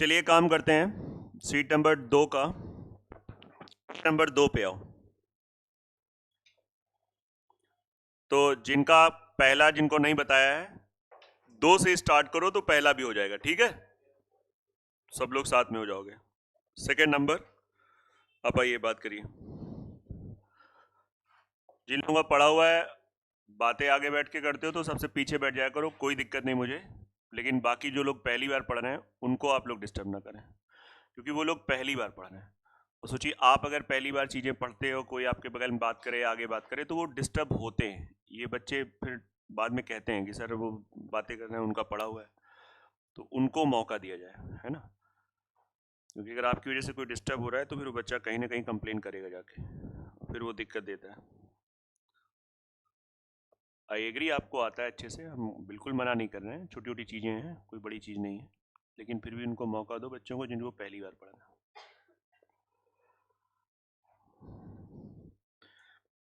चलिए काम करते हैं, सीट नंबर 2 का नंबर 2 पे आओ। तो जिनका पहला, जिनको नहीं बताया है, 2 से स्टार्ट करो तो पहला भी हो जाएगा, ठीक है? सब लोग साथ में हो जाओगे। सेकंड नंबर, अब आइए बात करिए। जिन लोगों का पढ़ा हुआ है, बातें आगे बैठ के करते हो तो सबसे पीछे बैठ जाया करो, कोई दिक्कत नहीं मुझे। लेकिन बाकी जो लोग पहली बार पढ़ रहे हैं उनको आप लोग डिस्टर्ब ना करें, क्योंकि वो लोग पहली बार पढ़ रहे हैं। और सोचिए, आप अगर पहली बार चीज़ें पढ़ते हो, कोई आपके बगल में बात करे, आगे बात करे, तो वो डिस्टर्ब होते हैं। ये बच्चे फिर बाद में कहते हैं कि सर वो बातें कर रहे हैं, उनका पढ़ा हुआ है, तो उनको मौका दिया जाए, है ना? क्योंकि अगर आपकी वजह से कोई डिस्टर्ब हो रहा है तो फिर वो बच्चा कहीं ना कहीं कंप्लेन करेगा जाके, फिर वो दिक्कत देता है। आई एग्री, आपको आता है अच्छे से, हम बिल्कुल मना नहीं कर रहे हैं, छोटी छोटी चीज़ें हैं, कोई बड़ी चीज़ नहीं है, लेकिन फिर भी उनको मौका दो, बच्चों को जिनको पहली बार पढ़ना।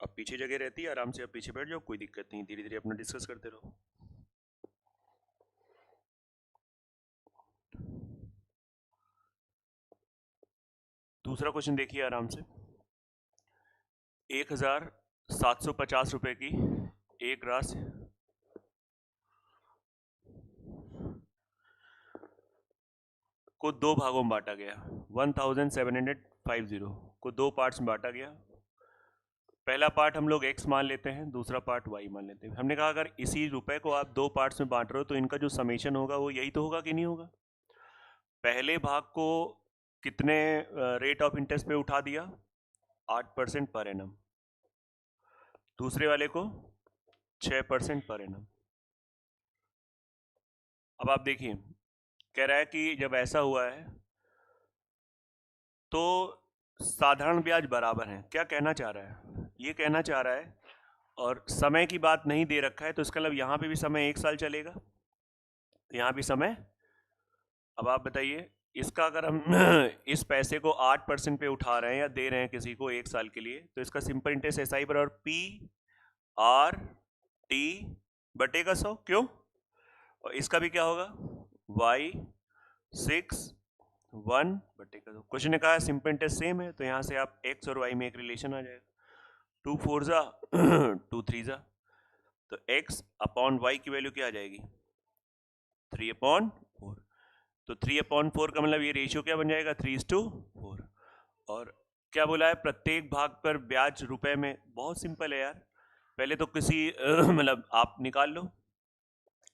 अब पीछे जगह रहती है, आराम से आप पीछे बैठ जाओ, कोई दिक्कत नहीं, धीरे धीरे अपना डिस्कस करते रहो। दूसरा क्वेश्चन देखिए आराम से। 1750 रुपए की एक राशि को दो भागों में बांटा गया। 1750 को दो पार्ट्स में बांटा गया। पहला पार्ट हम लोग x मान लेते हैं, दूसरा पार्ट y मान लेते हैं। हमने कहा अगर इसी रुपए को आप दो पार्ट्स में बांट रहे हो तो इनका जो समेशन होगा वो यही तो होगा कि नहीं होगा? पहले भाग को कितने रेट ऑफ इंटरेस्ट पे उठा दिया? 8% पर एनम। दूसरे वाले को 6% पर एनम। अब आप देखिए, कह रहा है कि जब ऐसा हुआ है तो साधारण ब्याज बराबर है। क्या कहना चाह रहा है? ये कहना चाह रहा है, और समय की बात नहीं दे रखा है, तो इसका मतलब यहाँ पे भी समय 1 साल चलेगा, यहाँ भी समय। अब आप बताइए, इसका अगर हम इस पैसे को 8% पे उठा रहे हैं या दे रहे हैं किसी को 1 साल के लिए, तो इसका सिंपल इंटरेस्ट एस आई बराबर पी आर टी बटे का 100। क्यों? और इसका भी क्या होगा? y 6 1 बटे का 2। क्वेश्चन ने कहा सिंपल इंटरेस्ट सेम है, तो यहाँ से आप x और y में एक रिलेशन आ जाएगा। 2 4 जा 2 3 जा, तो x अपॉन y की वैल्यू क्या आ जाएगी? 3/4। तो 3/4 का मतलब ये रेशियो क्या बन जाएगा? 3:4। और क्या बोला है? प्रत्येक भाग पर ब्याज रुपए में। बहुत सिंपल है यार, पहले तो किसी मतलब आप निकाल लो।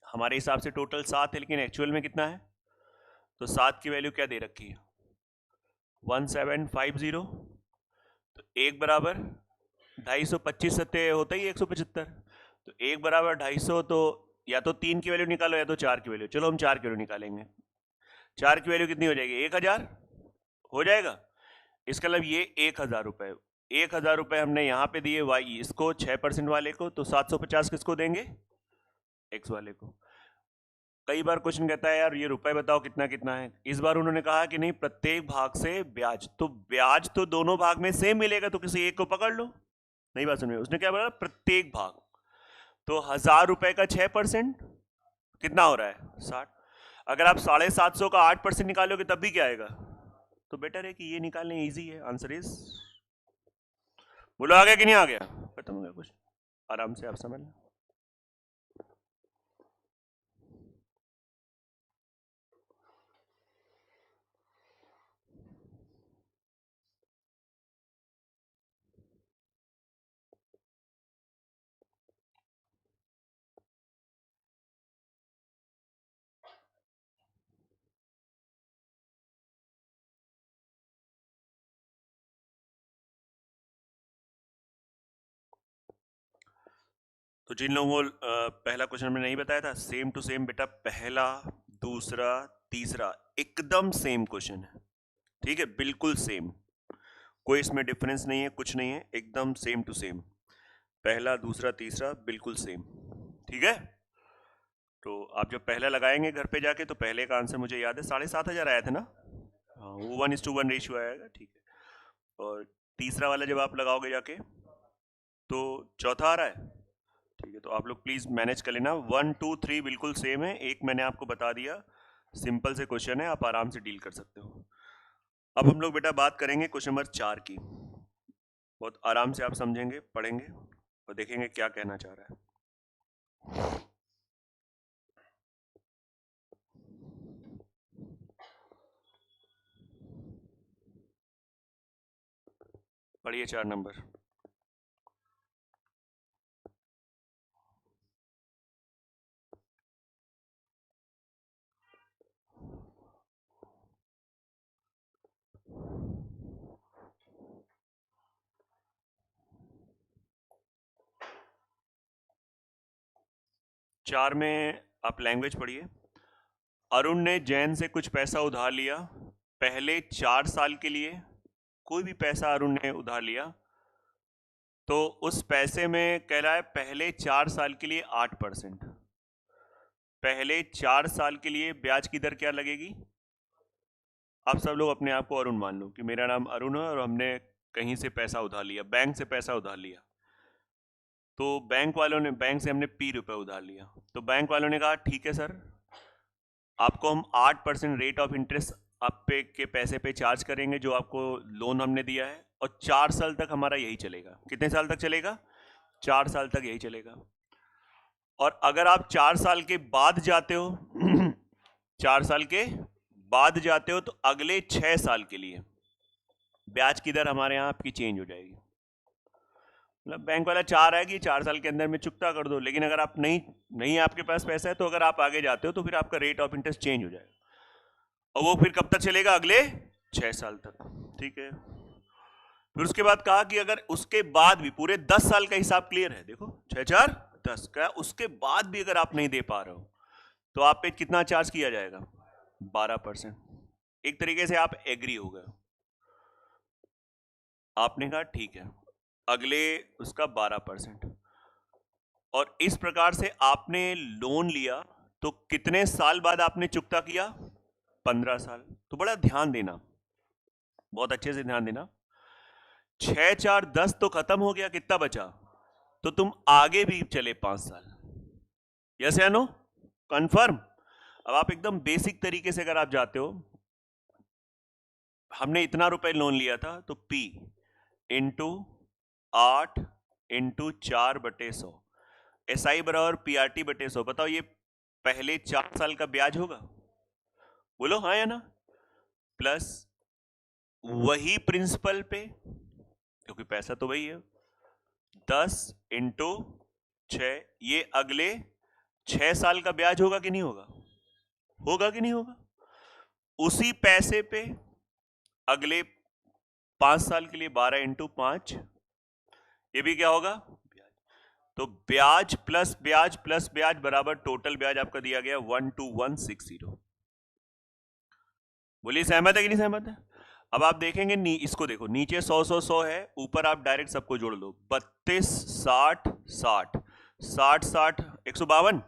हमारे हिसाब से टोटल 7 है, लेकिन एक्चुअल में कितना है? तो 7 की वैल्यू क्या दे रखी है? 1750। तो 1 बराबर 250, 25 सत्ते होता ही 175। तो 1 बराबर 250, तो या तो 3 की वैल्यू निकालो या तो 4 की वैल्यू। चलो हम 4 की वैल्यू निकालेंगे। 4 की वैल्यू कितनी हो जाएगी? 1000 हो जाएगा। इसका मतलब ये 1000 रुपए, 1000 रुपए हमने यहाँ पे दिए वाई इसको 6% वाले को, तो 750 किसको देंगे? एक्स वाले को। कई बार क्वेश्चन कहता है यार ये रुपए बताओ कितना कितना है। इस बार उन्होंने कहा कि नहीं, प्रत्येक भाग से ब्याज, तो ब्याज तो दोनों भाग में सेम मिलेगा, तो किसी एक को पकड़ लो। नहीं बात सुनिए, उसने क्या बोला? प्रत्येक भाग। तो 1000 रुपए का 6% कितना हो रहा है? 60। अगर आप 750 का 8% निकालोगे तब भी क्या आएगा? तो बेटर है कि ये निकालने इजी है। आंसर इज, बोलो आ गया कि नहीं आ गया? खत्म हो गया कुछ, आराम से आप समझ लें। तो जिन लोगों को पहला क्वेश्चन में नहीं बताया था, सेम टू सेम बेटा, पहला दूसरा तीसरा एकदम सेम क्वेश्चन है, ठीक है? बिल्कुल सेम, कोई इसमें डिफरेंस नहीं है, कुछ नहीं है, एकदम सेम टू सेम। पहला दूसरा तीसरा बिल्कुल सेम, ठीक है? तो आप जब पहला लगाएंगे घर पे जाके, तो पहले का आंसर मुझे याद है 7500 आया था ना? हाँ, वो 1:1 रेशियो आएगा, ठीक है। और तीसरा वाला जब आप लगाओगे जाके तो चौथा आ रहा है, ठीक है? तो आप लोग प्लीज़ मैनेज कर लेना। 1 2 3 बिल्कुल सेम है, एक मैंने आपको बता दिया सिंपल से क्वेश्चन है, आप आराम से डील कर सकते हो। अब हम लोग बेटा बात करेंगे क्वेश्चन नंबर 4 की। बहुत आराम से आप समझेंगे, पढ़ेंगे और देखेंगे क्या कहना चाह रहा है। पढ़िए 4 नंबर। चार में आप लैंग्वेज पढ़िए। अरुण ने जैन से कुछ पैसा उधार लिया पहले 4 साल के लिए। कोई भी पैसा अरुण ने उधार लिया तो उस पैसे में कह रहा है पहले 4 साल के लिए 8%। पहले 4 साल के लिए ब्याज की दर क्या लगेगी? आप सब लोग अपने आप को अरुण मान लो कि मेरा नाम अरुण है और हमने कहीं से पैसा उधार लिया, बैंक से पैसा उधार लिया। तो बैंक से हमने P रुपए उधार लिया। तो बैंक वालों ने कहा ठीक है सर, आपको हम 8% रेट ऑफ इंटरेस्ट आप पे के पैसे पे चार्ज करेंगे जो आपको लोन हमने दिया है, और 4 साल तक हमारा यही चलेगा। कितने साल तक चलेगा? 4 साल तक यही चलेगा। और अगर आप 4 साल के बाद जाते हो 4 साल के बाद जाते हो तो अगले 6 साल के लिए ब्याज की दर हमारे यहाँ आपकी चेंज हो जाएगी। मतलब बैंक वाला चाह रहा है कि 4 साल के अंदर में चुकता कर दो, लेकिन अगर आप नहीं आपके पास पैसा है तो अगर आप आगे जाते हो तो फिर आपका रेट ऑफ इंटरेस्ट चेंज हो जाएगा, और वो फिर कब तक चलेगा? अगले 6 साल तक। ठीक है। फिर उसके बाद कहा कि अगर उसके बाद भी पूरे 10 साल का हिसाब क्लियर है, देखो 6 4 10 का, उसके बाद भी अगर आप नहीं दे पा रहे हो तो आप पे कितना चार्ज किया जाएगा? 12%। एक तरीके से आप एग्री हो गए, आपने कहा ठीक है, अगले उसका 12%। और इस प्रकार से आपने लोन लिया तो कितने साल बाद आपने चुकता किया? 15 साल। तो बड़ा ध्यान देना, बहुत अच्छे से ध्यान देना। 6 4 10 तो खत्म हो गया, कितना बचा? तो तुम आगे भी चले 5 साल। यस या नो? कंफर्म? अब आप एकदम बेसिक तरीके से अगर आप जाते हो, हमने इतना रुपए लोन लिया था तो P इंटू 8 इंटू 4/100 SI बराबर PRT/100। बताओ ये पहले 4 साल का ब्याज होगा? बोलो हाँ या ना? प्लस वही प्रिंसिपल पे, क्योंकि पैसा तो वही है, 10 इंटू 6, ये अगले 6 साल का ब्याज होगा कि नहीं होगा? होगा कि नहीं होगा? उसी पैसे पे अगले 5 साल के लिए 12 इंटू 5, ये भी क्या होगा? ब्याज। तो ब्याज प्लस ब्याज बराबर टोटल ब्याज आपका दिया गया 12160। बोलिए सहमत है कि नहीं सहमत है? अब आप देखेंगे इसको देखो, नीचे 100 है, ऊपर आप डायरेक्ट सबको जोड़ लो। 32 60 60 60 60 152,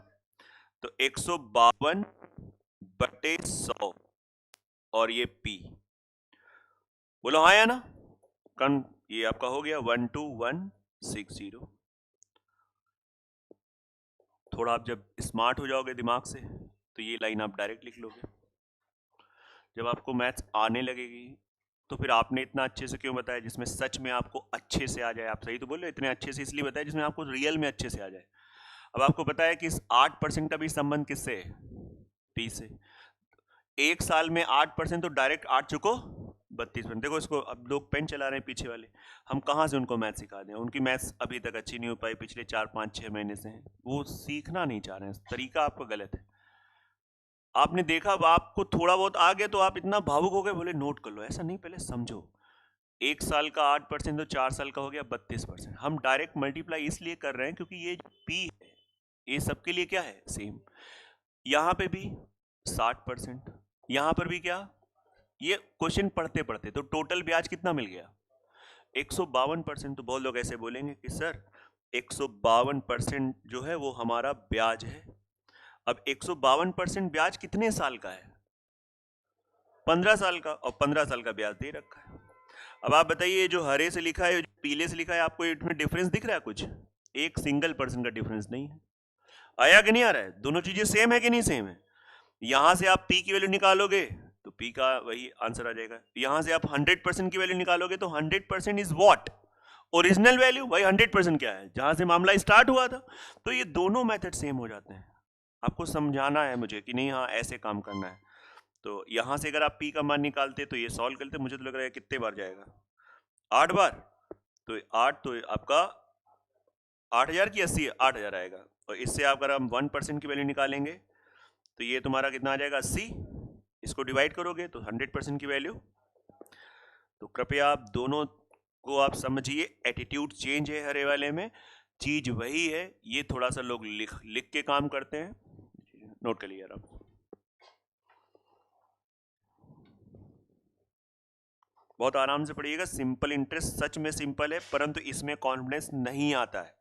तो 152/100 और ये P। बोलो हाँ या ना? ये आपका हो गया 12160। थोड़ा आप जब स्मार्ट हो जाओगे दिमाग से तो ये लाइन आप डायरेक्ट लिख लोगे। जब आपको मैथ्स आने लगेगी तो फिर आपने इतना अच्छे से क्यों बताया जिसमें सच में आपको अच्छे से आ जाए। आप सही तो बोल रहे हो, इतने अच्छे से इसलिए बताया जिसमें आपको रियल में अच्छे से आ जाए। अब आपको पता है कि इस 8% का भी संबंध किससे है? P से। एक साल में 8% तो डायरेक्ट 8 चुको 32%। देखो इसको, अब लोग पेन चला रहे हैं पीछे वाले, हम कहाँ से उनको मैथ सिखा दें? उनकी मैथ्स अभी तक अच्छी नहीं हो पाई पिछले 4 5 6 महीने से, वो सीखना नहीं चाह रहे हैं, तरीका आपका गलत है। आपने देखा, अब आपको थोड़ा बहुत आ गया तो आप इतना भावुक हो गए, बोले नोट कर लो। ऐसा नहीं, पहले समझो। एक साल का 8% तो 4 साल का हो गया 32%। हम डायरेक्ट मल्टीप्लाई इसलिए कर रहे हैं क्योंकि ये P है, ये सबके लिए क्या है? सेम। यहां पे भी 60%, यहां पर भी क्या? ये क्वेश्चन पढ़ते पढ़ते तो टोटल ब्याज कितना मिल गया? 152%। तो बहुत लोग ऐसे बोलेंगे कि सर 152% जो है वो हमारा ब्याज है। अब 152% ब्याज कितने साल का है? 15 साल का, और 15 साल का ब्याज दे रखा है। अब आप बताइए, जो हरे से लिखा है, जो पीले से लिखा है, आपको इसमें डिफरेंस दिख रहा है? कुछ एक सिंगल % का डिफरेंस नहीं है। आया कि नहीं आ रहा है? दोनों चीजें सेम है कि नहीं सेम है? यहां से आप पी की वैल्यू निकालोगे तो पी का वही आंसर आ जाएगा। यहां से आप 100% की वैल्यू निकालोगे तो 100% इज व्हाट, ओरिजिनल वैल्यू। भाई 100% क्या है, जहां से मामला स्टार्ट हुआ था। तो ये दोनों मेथड सेम हो जाते हैं। आपको समझाना है मुझे कि नहीं हाँ ऐसे काम करना है। तो यहां से अगर आप पी का मान निकालते तो ये सॉल्व करते, मुझे तो लग रहा है कितने बार जाएगा, 8 बार। तो 8 तो आपका 8000 की 80 है, 8000 आएगा। और इससे अगर हम 1% की वैल्यू निकालेंगे तो ये तुम्हारा कितना आ जाएगा 80। इसको डिवाइड करोगे तो 100% की वैल्यू। तो कृपया आप दोनों को आप समझिए, एटीट्यूड चेंज है हर वाले में, चीज वही है। ये थोड़ा सा लोग लिख लिख के काम करते हैं, नोट कर लिया आप। बहुत आराम से पढ़िएगा, सिंपल इंटरेस्ट सच में सिंपल है, परंतु इसमें कॉन्फिडेंस नहीं आता है।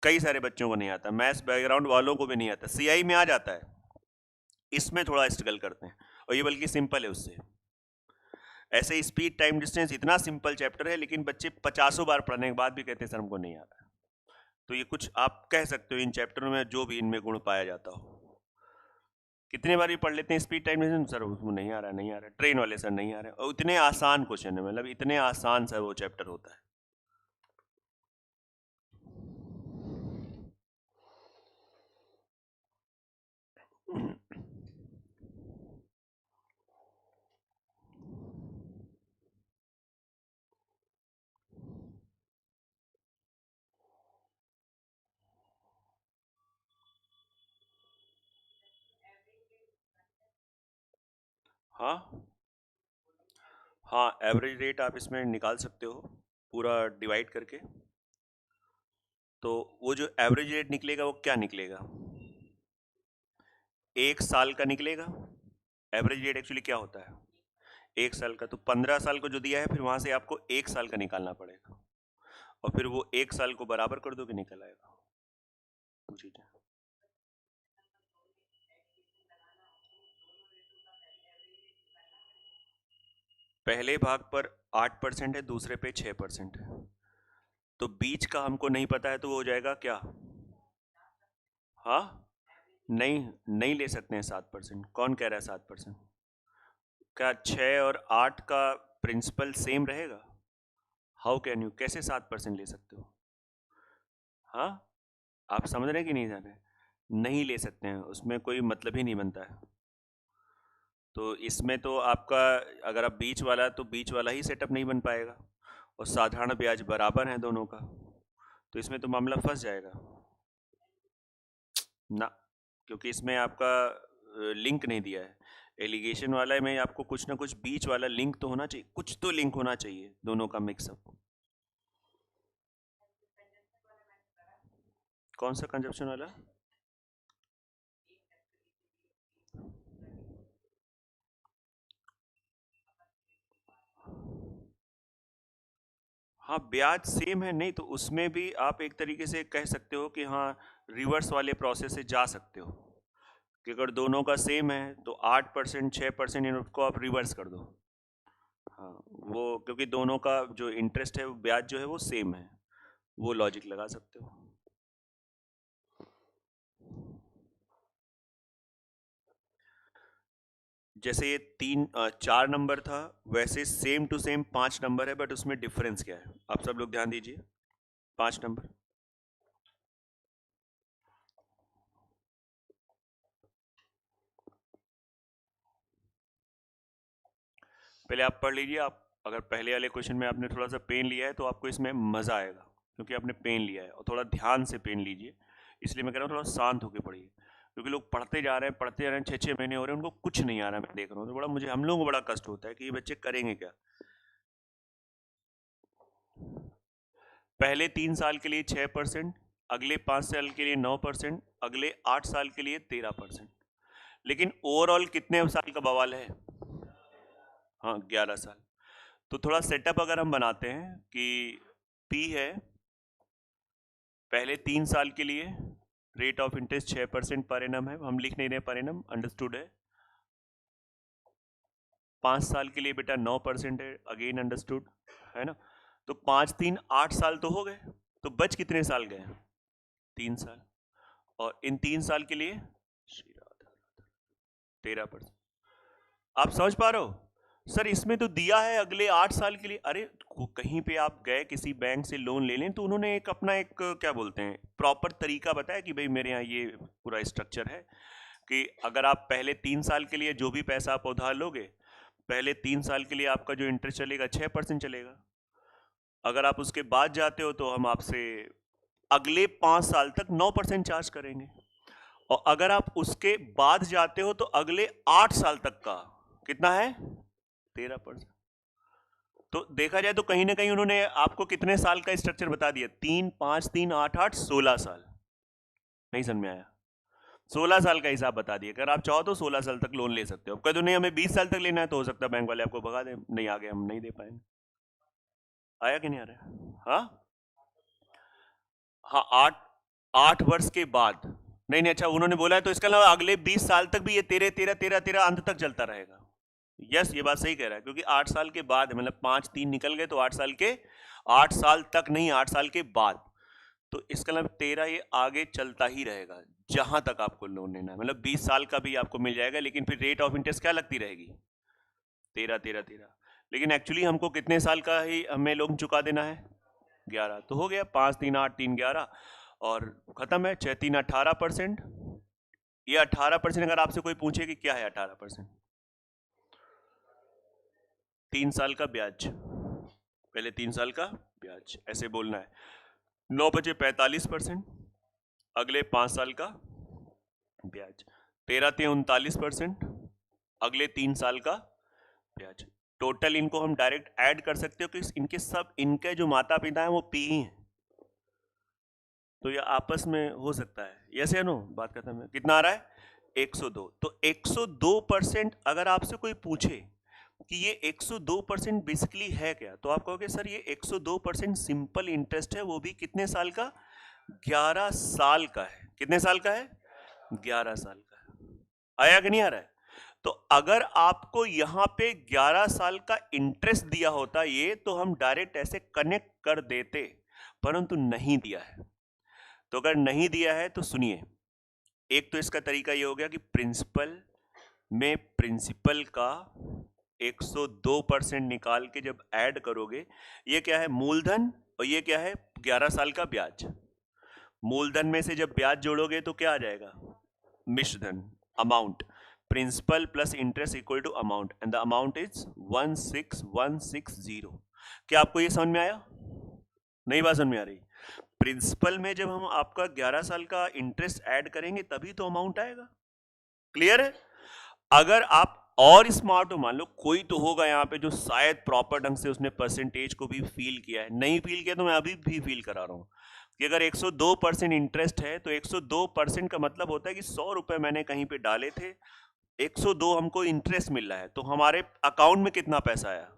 कई सारे बच्चों को नहीं आता, मैथ्स बैकग्राउंड वालों को भी नहीं आता, सीआई में आ जाता है, इसमें थोड़ा स्ट्रगल करते हैं। और ये बल्कि सिंपल है उससे। ऐसे स्पीड टाइम डिस्टेंस इतना सिंपल चैप्टर है, लेकिन बच्चे 50 बार पढ़ने के बाद भी कहते हैं सर हमको नहीं आता। तो ये कुछ आप कह सकते हो इन चैप्टरों में जो भी इनमें गुण पाया जाता हो। कितने बार भी पढ़ लेते हैं स्पीड टाइम डिस्टेंस, सर उसमें नहीं आ रहा, नहीं आ रहा। ट्रेन वाले सर नहीं आ रहे। और इतने आसान क्वेश्चन है, मतलब इतने आसान सर वो चैप्टर होता है। हाँ हाँ, एवरेज रेट आप इसमें निकाल सकते हो पूरा डिवाइड करके। तो वो जो एवरेज रेट निकलेगा वो क्या निकलेगा, 1 साल का निकलेगा। एवरेज रेट एक्चुअली क्या होता है, 1 साल का। तो 15 साल को जो दिया है, फिर वहां से आपको 1 साल का निकालना पड़ेगा, और फिर वो 1 साल को बराबर कर दो कि निकल आएगा। पहले भाग पर 8% है, दूसरे पे 6% है, तो बीच का हमको नहीं पता है, तो वो हो जाएगा क्या, हाँ नहीं, नहीं ले सकते हैं 7%। कौन कह रहा है 7%? क्या 6 और 8 का प्रिंसिपल सेम रहेगा? हाउ कैन यू, कैसे 7% ले सकते हो? हाँ, आप समझ रहे हैं कि नहीं जान रहे? नहीं ले सकते हैं, उसमें कोई मतलब ही नहीं बनता है। तो इसमें तो आपका, अगर आप बीच वाला, तो बीच वाला ही सेटअप नहीं बन पाएगा, और साधारण ब्याज बराबर है दोनों का, तो इसमें तो मामला फंस जाएगा ना, क्योंकि इसमें आपका लिंक नहीं दिया है। एलिगेशन वाला में आपको कुछ ना कुछ बीच वाला लिंक तो होना चाहिए, कुछ तो लिंक होना चाहिए दोनों का मिक्सअप। कौन सा कंजप्शन वाला? हाँ, ब्याज सेम है, नहीं तो उसमें भी आप एक तरीके से कह सकते हो कि हाँ रिवर्स वाले प्रोसेस से जा सकते हो, कि अगर दोनों का सेम है तो 8% 6% इनको आप रिवर्स कर दो। हाँ, वो क्योंकि दोनों का जो इंटरेस्ट है, ब्याज जो है वो सेम है, वो लॉजिक लगा सकते हो। जैसे ये 4 नंबर था, वैसे सेम टू सेम 5 नंबर है, बट उसमें डिफरेंस क्या है, आप सब लोग ध्यान दीजिए। 5 नंबर, पहले आप पढ़ लीजिए। आप अगर पहले वाले क्वेश्चन में आपने थोड़ा सा पेन लिया है तो आपको इसमें मज़ा आएगा, क्योंकि आपने पेन लिया है, और थोड़ा ध्यान से पेन लीजिए। इसलिए मैं कह रहा हूँ थोड़ा शांत होकर पढ़िए, क्योंकि लोग पढ़ते जा रहे हैं पढ़ते जा रहे हैं, 6-6 महीने हो रहे हैं, उनको कुछ नहीं आ रहा है। मैं देख रहा हूँ तो बड़ा, मुझे, हम लोगों को बड़ा कष्ट होता है कि ये बच्चे करेंगे क्या। पहले 3 साल के लिए 6%, अगले 5 साल के लिए 9%, अगले 8 साल के लिए 13%। लेकिन ओवरऑल कितने साल का बवाल है? हाँ, 11 साल। तो थोड़ा सेटअप अगर हम बनाते हैं कि P है पहले 3 साल के लिए, rate of interest 6% per annum है, हम लिख नहीं रहे पर एनम, अंडरस्टूड है। 5 साल के लिए बेटा 9% है, अगेन अंडरस्टूड है ना। तो 5 3 8 साल तो हो गए, तो बच कितने साल गए? 3 साल। और इन 3 साल के लिए, 13%। आप समझ पा रहे हो? सर इसमें तो दिया है अगले 8 साल के लिए। अरे कहीं पे आप गए किसी बैंक से लोन ले लें तो उन्होंने एक अपना एक क्या बोलते हैं प्रॉपर तरीका बताया कि भाई मेरे यहाँ ये पूरा स्ट्रक्चर है कि अगर आप पहले 3 साल के लिए जो भी पैसा आप उधार लोगे, पहले 3 साल के लिए आपका जो इंटरेस्ट चलेगा 6% चलेगा। अगर आप उसके बाद जाते हो तो हम आपसे अगले 5 साल तक 9% चार्ज करेंगे, और अगर आप उसके बाद जाते हो तो अगले 8 साल तक का कितना है 13%। तो देखा जाए तो कहीं ना कहीं उन्होंने आपको कितने साल का स्ट्रक्चर बता दिया, 3 5 3 8 8 16 साल। नहीं समझ में आया? 16 साल का हिसाब बता दिया। अगर आप चाहो तो 16 साल तक लोन ले सकते हो। कह दो नहीं हमें 20 साल तक लेना है तो हो सकता है बैंक वाले आपको भगा दें, नहीं आ गए हम नहीं दे पाएंगे। आया कि नहीं आ रहा? हाँ हाँ, 8 वर्ष के बाद। नहीं नहीं, अच्छा उन्होंने बोला है तो इसके अलावा अगले 20 साल तक भी ये 13 13 13 13 अंत तक चलता रहेगा। यस, ये बात सही कह रहा है, क्योंकि 8 साल के बाद मतलब 5 3 निकल गए तो 8 साल के, 8 साल तक नहीं 8 साल के बाद। तो इसका मतलब 13 ये आगे चलता ही रहेगा जहां तक आपको लोन लेना है। मतलब 20 साल का भी आपको मिल जाएगा, लेकिन फिर रेट ऑफ इंटरेस्ट क्या लगती रहेगी? 13 13 13। लेकिन एक्चुअली हमको कितने साल का ही हमें लोन चुका देना है? 11। तो हो गया 5 3 8 3 11 और खत्म है। 6 3 18%। ये 18% अगर आपसे कोई पूछे कि क्या है 18%, 3 साल का ब्याज, पहले 3 साल का ब्याज ऐसे बोलना है। 9 बचे 45%, अगले 5 साल का ब्याज। 13 ते 39%, अगले 3 साल का ब्याज। टोटल इनको हम डायरेक्ट ऐड कर सकते हो कि इनके सब इनके जो माता पिता हैं वो पी ही हैं, तो ये आपस में हो सकता है। यस या नो? बात खत्म है। कितना आ रहा है? 102। तो 102% अगर आपसे कोई पूछे कि ये 102% बेसिकली है क्या, तो आप कहोगे सर ये 102% सिंपल इंटरेस्ट है, वो भी कितने साल का? 11 साल का है। कितने साल का है? 11 साल का है। आया कि नहीं आ रहा है? तो अगर आपको यहां पे 11 साल का इंटरेस्ट दिया होता ये, तो हम डायरेक्ट ऐसे कनेक्ट कर देते, परंतु नहीं दिया है। तो अगर नहीं दिया है तो सुनिए, एक तो इसका तरीका ये हो गया कि प्रिंसिपल में प्रिंसिपल का 102% निकाल के जब ऐड करोगे, ये क्या है? मूलधन, और ये क्या है? 11 साल का ब्याज। मूलधन में से जब ब्याज जोड़ोगे तो क्या आ जाएगा? मिश्रधन, amount. Principal plus interest equal to amount, and the amount is 16160। क्या आपको ये समझ में आया? नहीं बात समझ में आ रही? प्रिंसिपल में जब हम आपका 11 साल का इंटरेस्ट ऐड करेंगे तभी तो अमाउंट आएगा। क्लियर है? अगर आप और स्मार्ट हो, मान लो कोई तो होगा यहाँ पे जो शायद प्रॉपर ढंग से उसने परसेंटेज को भी फील किया है, नहीं फील किया तो मैं अभी भी फील करा रहा हूँ कि अगर 102% इंटरेस्ट है तो 102% का मतलब होता है कि 100 रुपए मैंने कहीं पे डाले थे, 102 हमको इंटरेस्ट मिल रहा है, तो हमारे अकाउंट में कितना पैसा आया?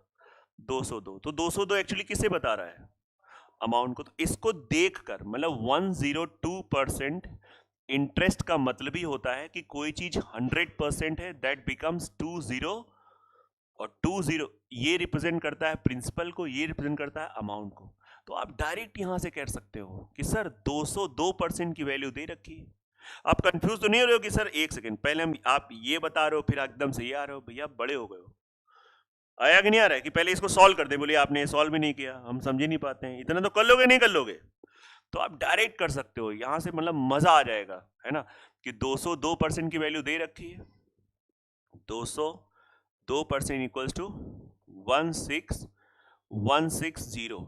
202। तो 202 एक्चुअली किसे बता रहा है? अमाउंट को। तो इसको देखकर मतलब 102% इंटरेस्ट का मतलब ही होता है कि कोई चीज 100% है, दैट बिकम्स 20, और 20 ये रिप्रेजेंट करता है प्रिंसिपल को, ये रिप्रेजेंट करता है अमाउंट को। तो आप डायरेक्ट यहां से कह सकते हो कि सर 202% की वैल्यू दे रखी है। आप कंफ्यूज तो नहीं हो रहे हो कि सर एक सेकंड पहले हम आप ये बता रहे हो फिर एकदम से ये आ रहे हो? भैया बड़े हो गए हो। आया कि नहीं आ रहा है कि पहले इसको सॉल्व कर दे, बोलिए आपने सॉल्व भी नहीं किया, हम समझ ही नहीं पाते हैं, इतना तो कर लोगे नहीं कर लोगे? तो आप डायरेक्ट कर सकते हो यहां से, मतलब मजा आ जाएगा, है ना? कि 202% की वैल्यू दे रखी है, 202% इक्वल्स टू 16160।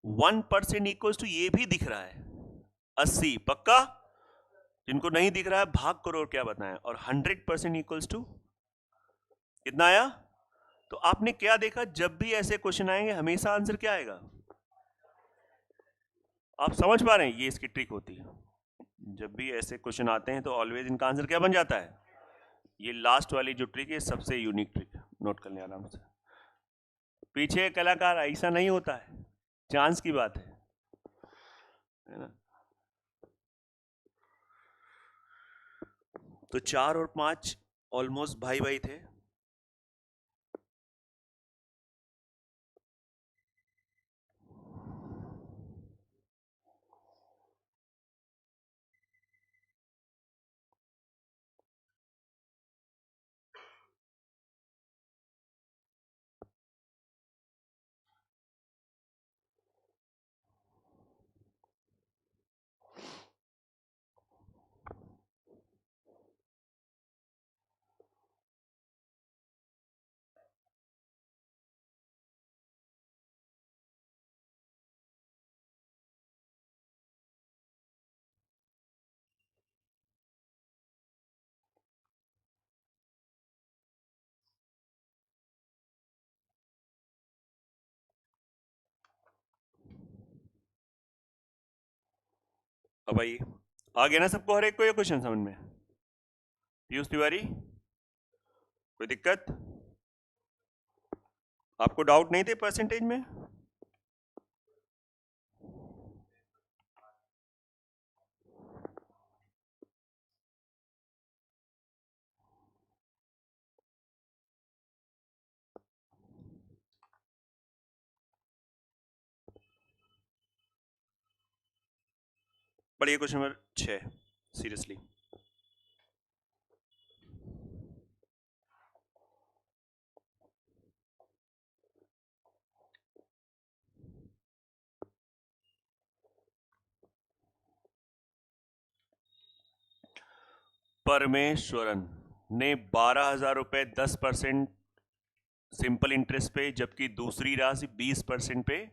1% इक्वल्स टू ये भी दिख रहा है 80, पक्का? जिनको नहीं दिख रहा है भाग करो क्या बताएं। और 100% इक्वल्स टू कितना आया? तो आपने क्या देखा, जब भी ऐसे क्वेश्चन आएंगे हमेशा आंसर क्या आएगा? आप समझ पा रहे हैं? ये इसकी ट्रिक होती है। जब भी ऐसे क्वेश्चन आते हैं तो ऑलवेज इनका आंसर क्या बन जाता है? ये लास्ट वाली जो ट्रिक है सबसे यूनिक ट्रिक है, नोट कर लें आराम से। पीछे कलाकार ऐसा नहीं होता है, चांस की बात है ना? तो 4 और 5 ऑलमोस्ट भाई भाई थे। अब आइए, आ गया ना सबको, हर एक को ये क्वेश्चन समझ में? पीयूष तिवारी, कोई दिक्कत? आपको डाउट नहीं थे परसेंटेज में? पढ़िए क्वेश्चन नंबर 6 सीरियसली। परमेश्वरन ने 12,000 रुपए 10% सिंपल इंटरेस्ट पे, जबकि दूसरी राशि 20% पे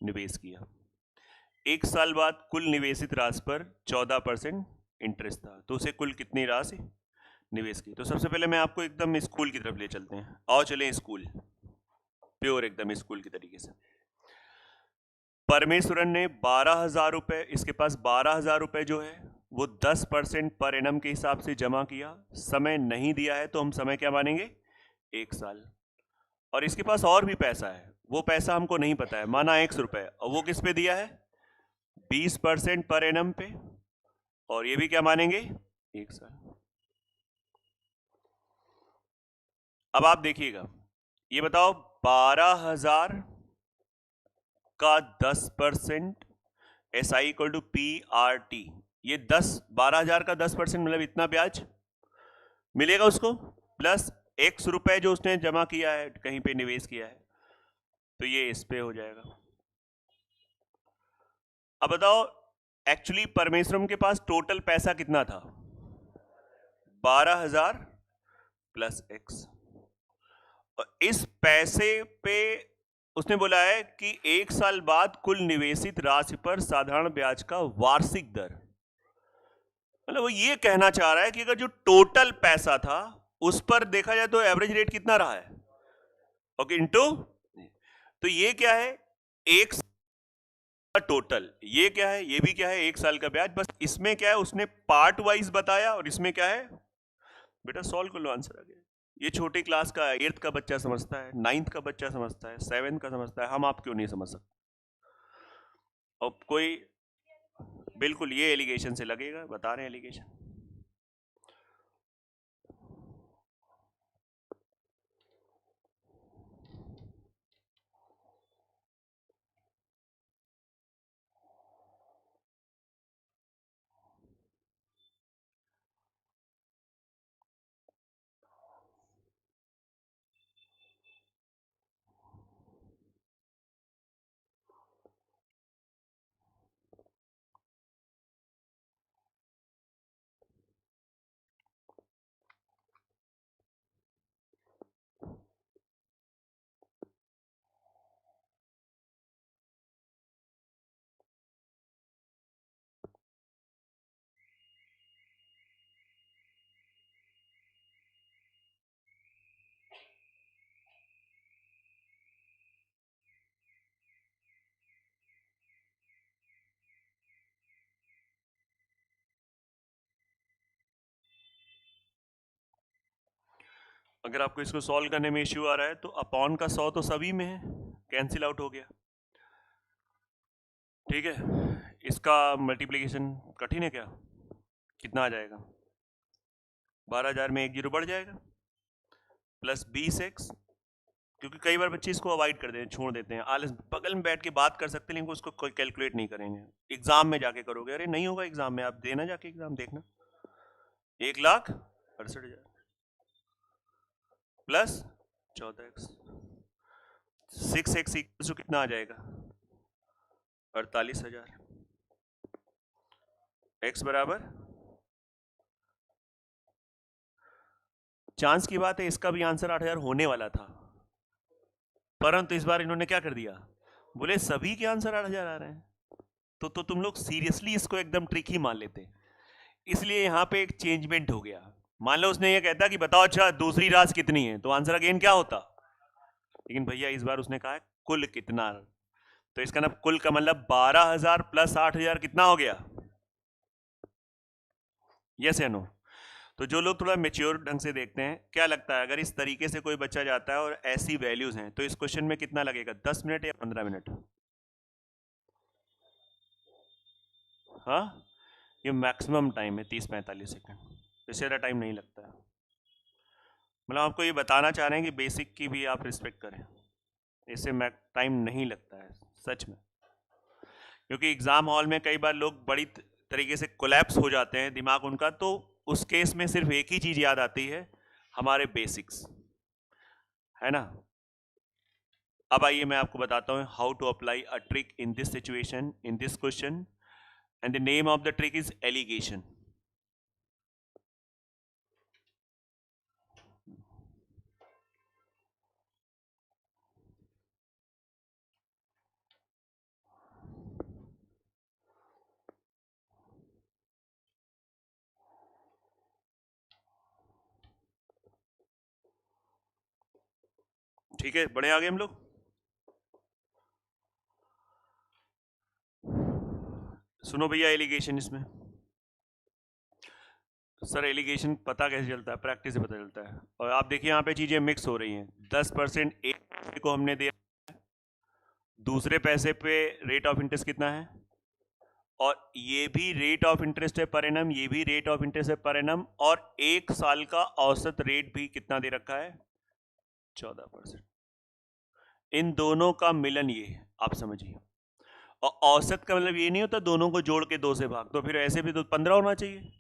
निवेश किया। एक साल बाद कुल निवेशित राशि पर 14% इंटरेस्ट था, तो उसे कुल कितनी राशि निवेश की? तो सबसे पहले मैं आपको एकदम स्कूल की तरफ ले चलते हैं। आओ चलें स्कूल, प्योर एकदम स्कूल की तरीके से। परमेश्वरन ने 12,000 रुपए, इसके पास 12,000 रुपए जो है वो 10% पर एनम के हिसाब से जमा किया। समय नहीं दिया है तो हम समय क्या मानेंगे? 1 साल। और इसके पास और भी पैसा है, वो पैसा हमको नहीं पता है, माना X रुपए, और वो किस पे दिया है? 20% पर एनम पे, और ये भी क्या मानेंगे? 1 साल। अब आप देखिएगा, ये बताओ 12,000 का 10%, SI इक्वल टू PRT, ये 12,000 का 10% मतलब इतना ब्याज मिलेगा उसको, प्लस X रुपए जो उसने जमा किया है, कहीं पे निवेश किया है, तो ये इस पे हो जाएगा। अब बताओ एक्चुअली परमेश्वरम के पास टोटल पैसा कितना था? 12,000 प्लस X, और इस पैसे पे उसने बोला है कि 1 साल बाद कुल निवेशित राशि पर साधारण ब्याज का वार्षिक दर, मतलब वो ये कहना चाह रहा है कि अगर जो टोटल पैसा था उस पर देखा जाए तो एवरेज रेट कितना रहा है, ओके, इनटू, तो ये क्या है? 1 साल का टोटल, ये क्या है? ये भी क्या है? 1 साल का ब्याज। बस इसमें क्या है, उसने पार्ट वाइज बताया, और इसमें क्या है? बेटा सॉल्व कर लो, आंसर आ गया। ये छोटी क्लास का 8th का बच्चा समझता है, 9th का बच्चा समझता है, 7th का समझता है, हम आप क्यों नहीं समझ सकते? अब कोई बिल्कुल ये एलिगेशन से लगेगा, बता रहे हैं एलिगेशन। अगर आपको इसको सॉल्व करने में इश्यू आ रहा है तो अपॉन का 100 तो सभी में है, कैंसिल आउट हो गया, ठीक है। इसका मल्टीप्लिकेशन कठिन है क्या? कितना आ जाएगा? 12,000 में 1 जीरो बढ़ जाएगा, प्लस 20x, क्योंकि कई बार बच्चे इसको अवॉइड कर देते हैं, छोड़ देते हैं, आलस, बगल में बैठ के बात कर सकते हैं लेकिन उसको कोई कैलकुलेट नहीं करेंगे, एग्जाम में जाके करोगे। अरे नहीं होगा एग्जाम में, आप देना जाके एग्जाम, देखना। 1,68,000 plus 14x, 6x equal to कितना आ जाएगा? 48,000। x बराबर, चांस की बात है इसका भी आंसर 8,000 होने वाला था, परंतु इस बार इन्होंने क्या कर दिया, बोले सभी के आंसर 8,000 आ रहे हैं, तो तुम लोग सीरियसली इसको एकदम ट्रिकी मान लेते, इसलिए यहां पे एक चेंजमेंट हो गया। मान लो उसने ये कहता कि बताओ अच्छा दूसरी राशि कितनी है, तो आंसर अगेन क्या होता, लेकिन भैया इस बार उसने कहा है कुल कितना, तो इसका ना कुल का मतलब 12,000 प्लस 8,000 कितना हो गया? यस या नो? तो जो लोग थोड़ा मेच्योर ढंग से देखते हैं, क्या लगता है अगर इस तरीके से कोई बच्चा जाता है और ऐसी वैल्यूज हैं तो इस क्वेश्चन में कितना लगेगा, 10 मिनट या 15 मिनट? हाँ, ये मैक्सिमम टाइम है 30-45 सेकंड, इससे ज़्यादा टाइम नहीं लगता है। मतलब आपको ये बताना चाह रहे हैं कि बेसिक की भी आप रिस्पेक्ट करें, इससे टाइम नहीं लगता है सच में। क्योंकि एग्ज़ाम हॉल में कई बार लोग बड़ी तरीके से कोलैप्स हो जाते हैं दिमाग उनका, तो उस केस में सिर्फ एक ही चीज़ याद आती है, हमारे बेसिक्स, है ना। अब आइए मैं आपको बताता हूँ how to apply a trick in this situation, in this question, and the name of the trick is alligation. ठीक है, बढ़े आगे हम लोग। सुनो भैया, एलिगेशन इसमें, सर एलिगेशन पता कैसे चलता है, प्रैक्टिस से पता चलता है। और आप देखिए यहाँ पे चीजें मिक्स हो रही हैं। 10% एक को हमने दिया, दूसरे पैसे पे रेट ऑफ इंटरेस्ट कितना है, और ये भी रेट ऑफ इंटरेस्ट है पर एनम, ये भी रेट ऑफ इंटरेस्ट है पर एनम, और एक साल का औसत रेट भी कितना दे रखा है, 14%। इन दोनों का मिलन ये, आप समझिए। और औसत का मतलब ये नहीं होता दोनों को जोड़ के 2 से भाग, तो फिर ऐसे भी तो 15 होना चाहिए।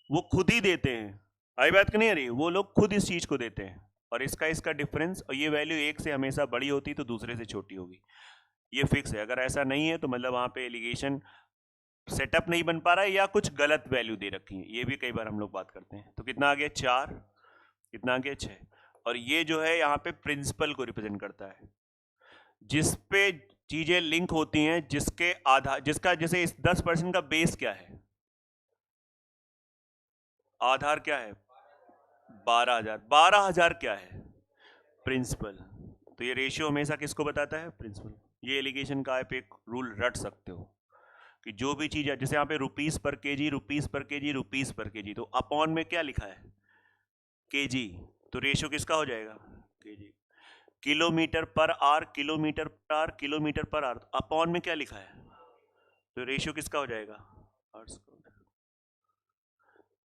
वो खुद ही देते हैं, आई बात कि नहीं आ रही, वो लोग खुद इस चीज को देते हैं। और इसका इसका डिफरेंस, और ये वैल्यू एक से हमेशा बड़ी होती तो दूसरे से छोटी होगी, ये फिक्स है। अगर ऐसा नहीं है तो मतलब वहां पे एलिगेशन सेटअप नहीं बन पा रहा है या कुछ गलत वैल्यू दे रखी है, ये भी कई बार हम लोग बात करते हैं। तो कितना आ गया, 4, कितना आ गया, 6। और ये जो है यहाँ पे प्रिंसिपल को रिप्रेजेंट करता है, जिस पे चीजें लिंक होती हैं, जिसके आधार, जिसका जैसे इस 10% का बेस क्या है, आधार क्या है, 12,000, 12,000 क्या है, प्रिंसिपल। तो ये रेशियो हमेशा किसको बताता है, प्रिंसिपल। ये एलिगेशन का आप एक रूल रट सकते हो कि जो भी चीज है, जैसे यहाँ पे रुपीस पर केजी, रुपीस पर केजी, रुपीस पर केजी, तो अपॉन में क्या लिखा है, केजी, तो रेशियो किसका हो जाएगा, केजी। किलोमीटर पर आर, किलोमीटर पर आर, किलोमीटर पर आर, अपॉन में क्या लिखा है, तो रेशियो किसका हो जाएगा, आर्स का।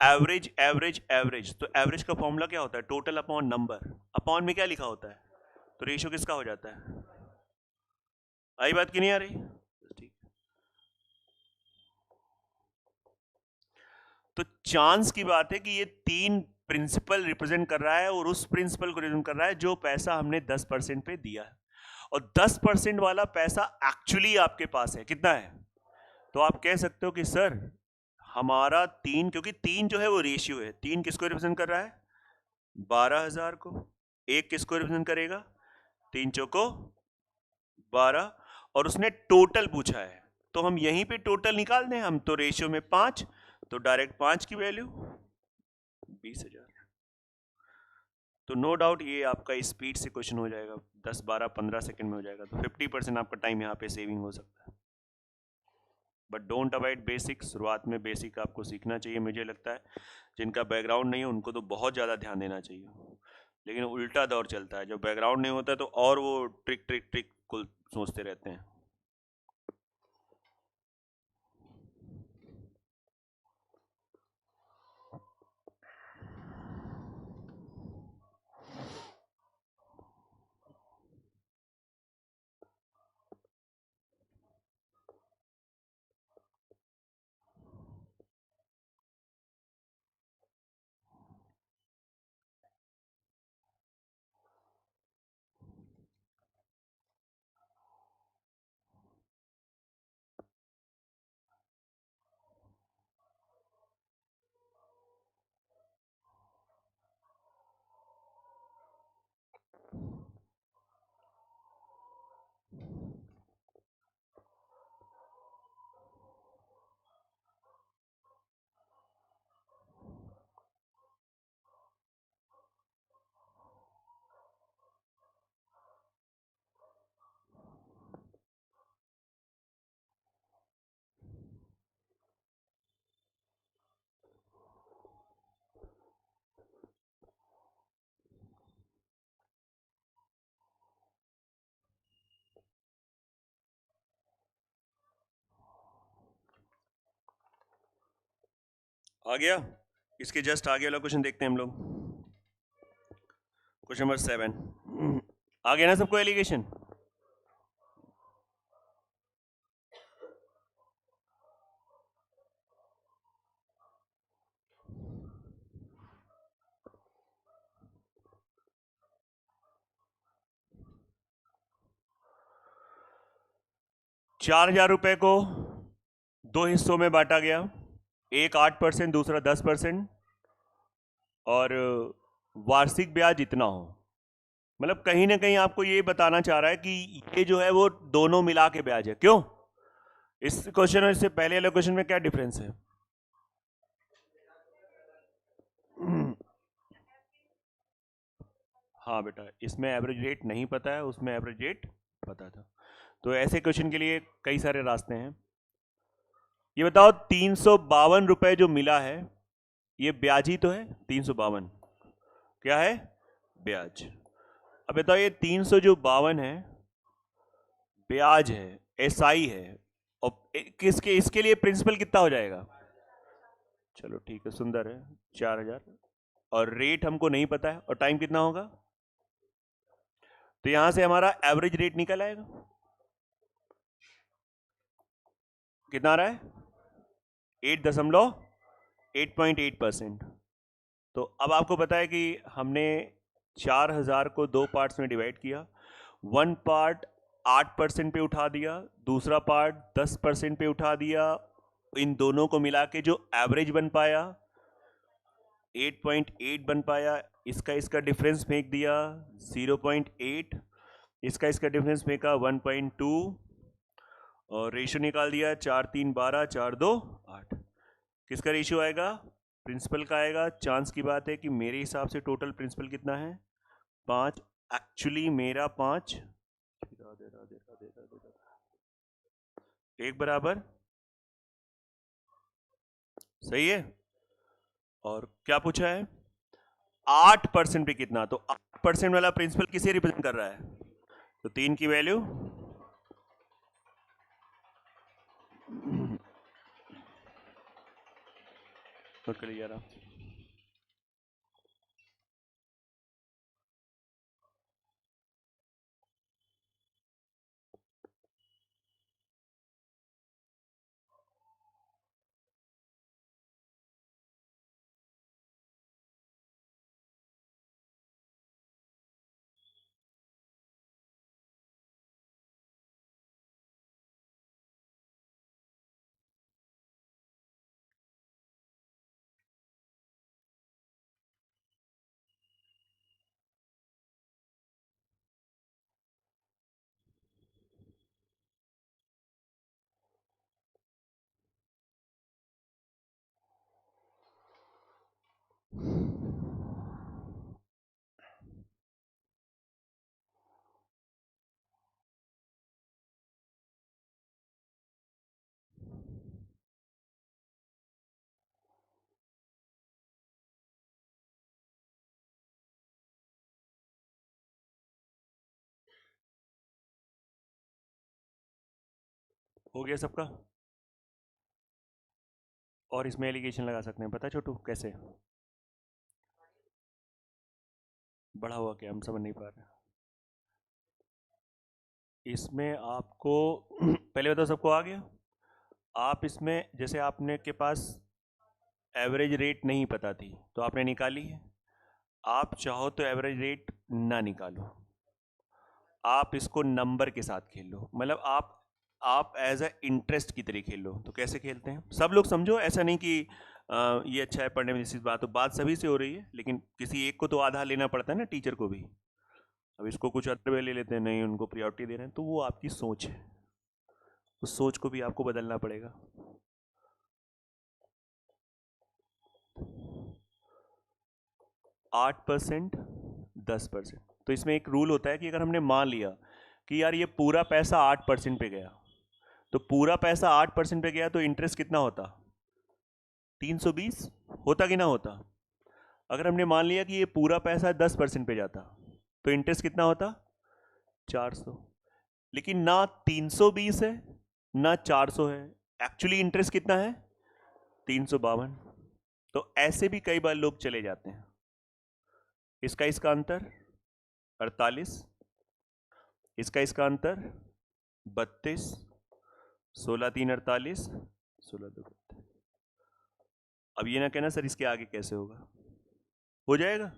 एवरेज, एवरेज, एवरेज, तो एवरेज का फॉर्मूला क्या होता है, टोटल अपॉन नंबर, अपॉन में क्या लिखा होता है, तो रेशियो किसका हो जाता है। आई बात की नहीं आ रही, ठीक। तो चांस की बात है कि ये 3 प्रिंसिपल रिप्रेजेंट कर रहा है, और उस प्रिंसिपल को रिप्रेजेंट कर रहा है जो पैसा हमने 10% पे दिया है। और 10% वाला पैसा एक्चुअली आपके पास है, कितना है, तो आप कह सकते हो कि सर हमारा 3, क्योंकि 3 जो है वो रेशियो है, 3 किसको रिप्रेजेंट कर रहा है, 12,000 को। एक किसको रिप्रेजेंट करेगा, 3 चौको 12, और उसने टोटल पूछा है, तो हम यहीं पे टोटल निकाल दें, हम तो रेशियो में 5, तो डायरेक्ट 5 की वैल्यू 20,000। तो नो डाउट ये आपका स्पीड से क्वेश्चन हो जाएगा, 10, 12, 15 सेकंड में हो जाएगा, तो 50% आपका टाइम यहाँ पे सेविंग हो सकता है। बट डोंट अवॉइड बेसिक, शुरुआत में बेसिक आपको सीखना चाहिए। मुझे लगता है जिनका बैकग्राउंड नहीं है उनको तो बहुत ज़्यादा ध्यान देना चाहिए, लेकिन उल्टा दौर चलता है, जब बैकग्राउंड नहीं होता तो और वो ट्रिक ट्रिक ट्रिक को सोचते रहते हैं। आ गया? इसके जस्ट आगे वाला क्वेश्चन देखते हैं हम लोग, क्वेश्चन नंबर 7। आ गया ना सबको एलिगेशन? ₹4,000 को 2 हिस्सों में बांटा गया, एक 8%, दूसरा 10%, और वार्षिक ब्याज इतना हो। मतलब कहीं ना कहीं आपको ये बताना चाह रहा है कि ये जो है वो दोनों मिला के ब्याज है। क्यों? इस क्वेश्चन और इससे पहले वाले क्वेश्चन में क्या डिफरेंस है? हाँ बेटा, इसमें एवरेज रेट नहीं पता है, उसमें एवरेज रेट पता था। तो ऐसे क्वेश्चन के लिए कई सारे रास्ते हैं। ये बताओ, ₹352 जो मिला है, ये ब्याज ही तो है। 352 क्या है? ब्याज। अब बताओ, ये 300 जो 52 है ब्याज है, SI है, और किसके, इसके लिए प्रिंसिपल कितना हो जाएगा? चलो ठीक है, सुंदर है, 4,000। और रेट हमको नहीं पता है, और टाइम कितना होगा? तो यहां से हमारा एवरेज रेट निकल आएगा। कितना आ रहा है? 8.8%। तो अब आपको पता है कि हमने 4,000 को 2 पार्ट्स में डिवाइड किया। 1 पार्ट 8% पे उठा दिया, दूसरा पार्ट 10% पे उठा दिया। इन दोनों को मिला के जो एवरेज बन पाया 8.8 बन पाया। इसका डिफरेंस फेंक दिया 0.8, इसका डिफरेंस फेंका 1.2, और रेशियो निकाल दिया 4 3 12, 4 2 8। किसका रेशियो आएगा? प्रिंसिपल का आएगा। चांस की बात है कि मेरे हिसाब से टोटल प्रिंसिपल कितना है? 5। एक्चुअली मेरा 5 1 बराबर, सही है। और क्या पूछा है? 8% पे कितना? तो 8% वाला प्रिंसिपल किसे रिप्रेजेंट कर रहा है? तो 3 की वैल्यू नोट कर लिया। हो गया सबका? और इसमें एलिगेशन लगा सकते हैं, पता है छोटू कैसे? बड़ा हुआ क्या, हम समझ नहीं पा रहे। इसमें आपको पहले बताओ, सबको आ गया? आप इसमें जैसे आपने के पास एवरेज रेट नहीं पता थी तो आपने निकाली है। आप चाहो तो एवरेज रेट ना निकालो, आप इसको नंबर के साथ खेल लो। मतलब आप एज अ इंटरेस्ट की तरह खेल लो। तो कैसे खेलते हैं सब लोग समझो। ऐसा नहीं कि ये अच्छा है पढ़ने में, जिस बात तो बात सभी से हो रही है, लेकिन किसी एक को तो आधा लेना पड़ता है ना, टीचर को भी। अब इसको कुछ अदर वे ले लेते हैं, नहीं उनको प्रायोरिटी दे रहे हैं, तो वो आपकी सोच है, उस सोच को भी आपको बदलना पड़ेगा। 8%, 10%। तो इसमें एक रूल होता है कि अगर हमने मान लिया कि यार ये पूरा पैसा 8% पे गया, तो पूरा पैसा 8% पे गया तो इंटरेस्ट कितना होता? 320 होता कि ना होता? अगर हमने मान लिया कि ये पूरा पैसा 10% पे जाता तो इंटरेस्ट कितना होता? 400। लेकिन ना 320 है ना 400 है, एक्चुअली इंटरेस्ट कितना है? 352। तो ऐसे भी कई बार लोग चले जाते हैं। इसका अंतर 48, इसका अंतर 32, 16 3 48, 16 2 32। अब ये ना कहना सर इसके आगे कैसे होगा, हो जाएगा।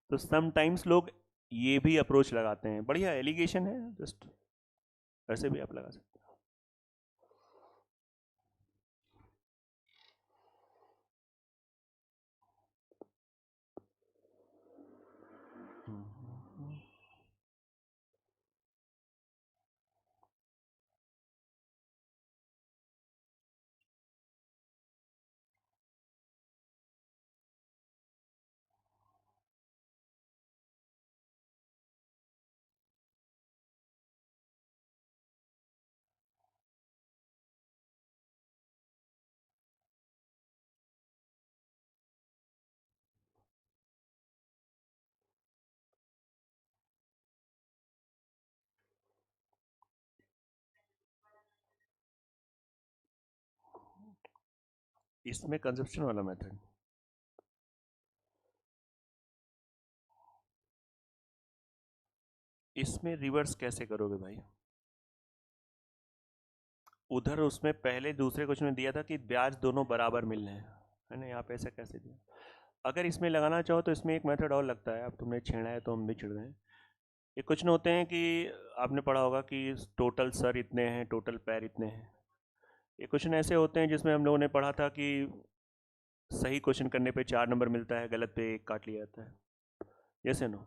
तो समटाइम्स लोग ये भी अप्रोच लगाते हैं, बढ़िया एलिगेशन है, जस्ट ऐसे भी आप लगा सकते हैं। इसमें कंजप्शन वाला मेथड, इसमें रिवर्स कैसे करोगे भाई? उधर उसमें पहले दूसरे क्वेश्चन में दिया था कि ब्याज दोनों बराबर मिल रहे हैं, है ना, यहाँ पे ऐसा कैसे दिया? अगर इसमें लगाना चाहो तो इसमें एक मेथड और लगता है, अब तुमने छेड़ा है तो हम भी छिड़ रहे हैं। ये क्वेश्चन होते हैं कि आपने पढ़ा होगा कि टोटल सर इतने हैं, टोटल पैर इतने हैं। ये क्वेश्चन ऐसे होते हैं जिसमें हम लोगों ने पढ़ा था कि सही क्वेश्चन करने पे 4 नंबर मिलता है, गलत पे 1 काट लिया जाता है, जैसे नो।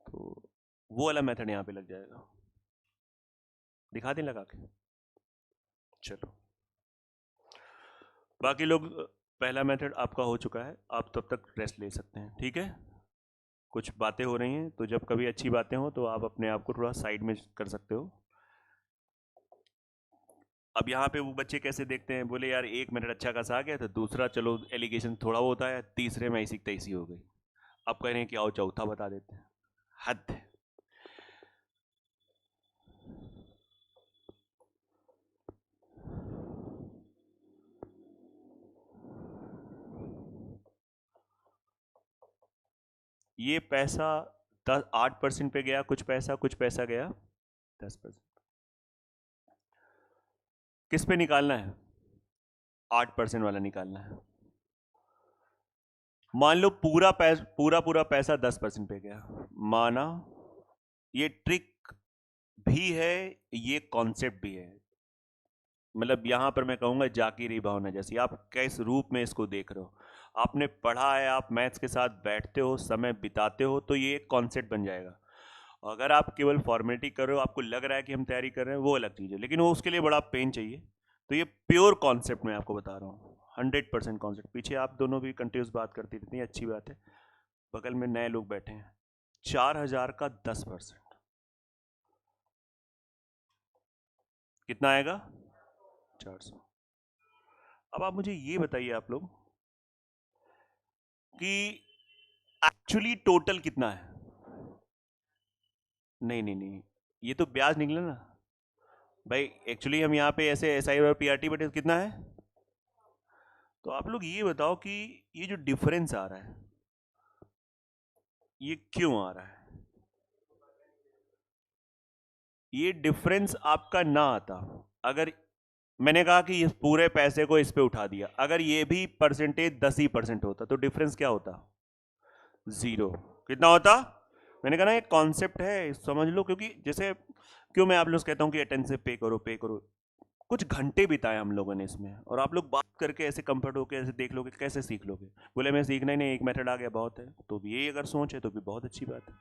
तो वो वाला मेथड यहाँ पे लग जाएगा, दिखा दें लगा के। चलो बाकी लोग, पहला मेथड आपका हो चुका है, आप तब तक रेस्ट ले सकते हैं, ठीक है। कुछ बातें हो रही हैं तो जब कभी अच्छी बातें हो तो आप अपने आप को थोड़ा साइड में कर सकते हो। अब यहाँ पे वो बच्चे कैसे देखते हैं, बोले यार 1 मिनट अच्छा खासा आ गया तो दूसरा चलो एलिगेशन थोड़ा होता है, तीसरे में ऐसी तैसी हो गई, अब कह रहे हैं कि आओ चौथा बता देते हैं, हद है। ये पैसा 8% पे गया, कुछ पैसा गया 10%। किस पे निकालना है? 8% वाला निकालना है। मान लो पूरा पैसा 10% पे गया, माना। ये ट्रिक भी है, ये कॉन्सेप्ट भी है, मतलब यहां पर मैं कहूंगा जाकिरी भावना जैसी, आप किस रूप में इसको देख रहे हो। आपने पढ़ा है, आप मैथ्स के साथ बैठते हो, समय बिताते हो, तो ये एक कॉन्सेप्ट बन जाएगा। अगर आप केवल फॉर्मेलिटी कर रहे हो, आपको लग रहा है कि हम तैयारी कर रहे हैं, वो अलग चीज़ है, लेकिन वो उसके लिए बड़ा पेन चाहिए। तो ये प्योर कॉन्सेप्ट मैं आपको बता रहा हूँ, 100% कॉन्सेप्ट। पीछे आप दोनों भी कंटिन्यूस बात करती रहती हैं, अच्छी बात है। बगल में नए लोग बैठे हैं। 4000 का 10% कितना आएगा? 400। अब आप मुझे ये बताइए आप लोग कि एक्चुअली टोटल कितना है? नहीं, ये तो ब्याज निकला ना भाई। एक्चुअली हम यहाँ पे ऐसे SI और PRT बटे कितना है? तो आप लोग ये बताओ कि ये जो डिफरेंस आ रहा है, ये क्यों आ रहा है? ये डिफरेंस आपका ना आता, अगर मैंने कहा कि इस पूरे पैसे को इस पे उठा दिया, अगर ये भी परसेंटेज 10% होता तो डिफरेंस क्या होता? 0। कितना होता? मैंने कहा ना, एक कॉन्सेप्ट है, समझ लो। क्योंकि जैसे क्यों मैं आप लोग कहता हूँ कि अटेंडेंस से पे करो, कुछ घंटे बिताए हम लोगों ने इसमें, और आप लोग बात करके ऐसे कंफर्ट होकर ऐसे देख लोगे, कैसे सीख लोगे? बोले मैं सीखना ही नहीं, एक मेथड आ गया बहुत है, तो ये अगर सोच है तो भी बहुत अच्छी बात है।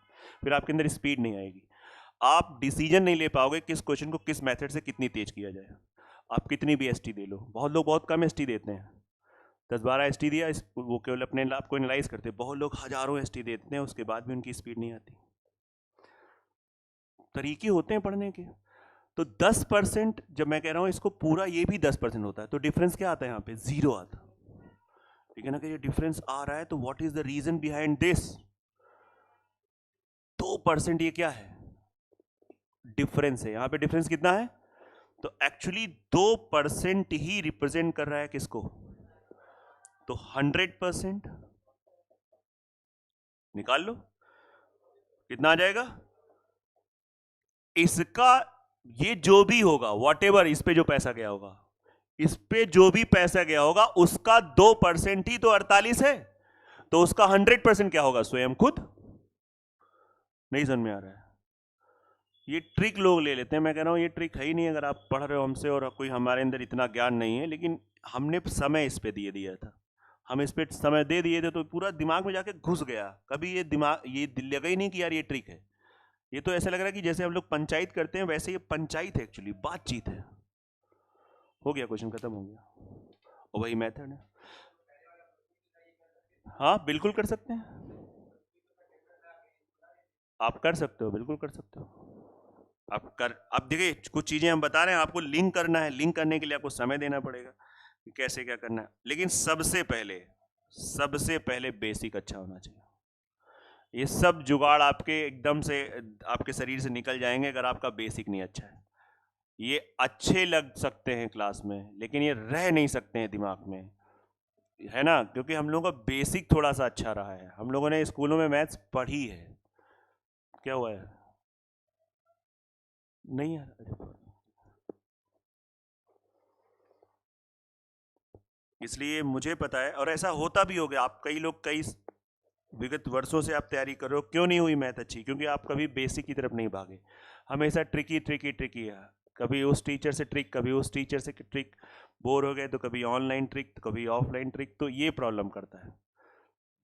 फिर आपके अंदर स्पीड नहीं आएगी, आप डिसीजन नहीं ले पाओगे किस क्वेश्चन को किस मेथड से कितनी तेज किया जाए। आप कितनी भी ST दे लो, बहुत लोग बहुत कम ST देते हैं, 10-12 ST दिया, वो केवल अपने आप को एनालाइज करते हैं। बहुत लोग हजारों ST देते हैं, उसके बाद भी उनकी स्पीड नहीं आती। तरीके होते हैं पढ़ने के। तो 10% जब मैं कह रहा हूं इसको पूरा, ये भी 10% होता है, तो डिफरेंस क्या आता है? यहाँ पे 0 आता है, ठीक है ना। कि ये डिफरेंस आ रहा है तो what is the reason behind this? 2% ये क्या है? डिफरेंस है। यहाँ पे डिफरेंस कितना है? तो एक्चुअली 2% ही रिप्रेजेंट कर रहा है किसको? तो 100% निकाल लो, कितना आ जाएगा इसका। ये जो भी होगा वॉटेवर, इस पे जो पैसा गया होगा, इस पे जो भी पैसा गया होगा उसका 2% ही तो 48 है, तो उसका 100% क्या होगा स्वयं खुद। नहीं समझ में आ रहा है? ये ट्रिक लोग ले लेते हैं, मैं कह रहा हूं ये ट्रिक है ही नहीं अगर आप पढ़ रहे हो हमसे और कोई हमारे अंदर इतना ज्ञान नहीं है, लेकिन हमने समय इस पे दिए दिया था, हम इस पे समय दे दिए थे तो पूरा दिमाग में जाके घुस गया। कभी ये दिमाग ये लगा ही नहीं कि यार ये ट्रिक है। ये तो ऐसा लग रहा है कि जैसे हम लोग पंचायत करते हैं वैसे ये पंचायत है, एक्चुअली बातचीत है। हो गया, क्वेश्चन खत्म हो गया, और वही मेथड है। हाँ बिल्कुल कर सकते हैं, आप कर सकते हो, बिल्कुल कर सकते हो। आप देखिए कुछ चीजें हम बता रहे हैं, आपको लिंक करना है, लिंक करने के लिए आपको समय देना पड़ेगा कि कैसे क्या करना है, लेकिन सबसे पहले बेसिक अच्छा होना चाहिए। ये सब जुगाड़ आपके एकदम से आपके शरीर से निकल जाएंगे अगर आपका बेसिक नहीं अच्छा है। ये अच्छे लग सकते हैं क्लास में, लेकिन ये रह नहीं सकते हैं दिमाग में, है ना, क्योंकि हम लोगों का बेसिक थोड़ा सा अच्छा रहा है, हम लोगों ने स्कूलों में मैथ्स पढ़ी है। क्या हुआ है? नहीं यार, इसलिए मुझे पता है, और ऐसा होता भी होगा। आप कई लोग कई विगत वर्षों से आप तैयारी कर रहे हो, क्यों नहीं हुई मैथ अच्छी? क्योंकि आप कभी बेसिक की तरफ नहीं भागे, हमेशा ट्रिकी ट्रिकी ट्रिकी है, कभी उस टीचर से ट्रिक, कभी उस टीचर से ट्रिक, बोर हो गए तो कभी ऑनलाइन ट्रिक, तो कभी ऑफलाइन ट्रिक, तो ये प्रॉब्लम करता है।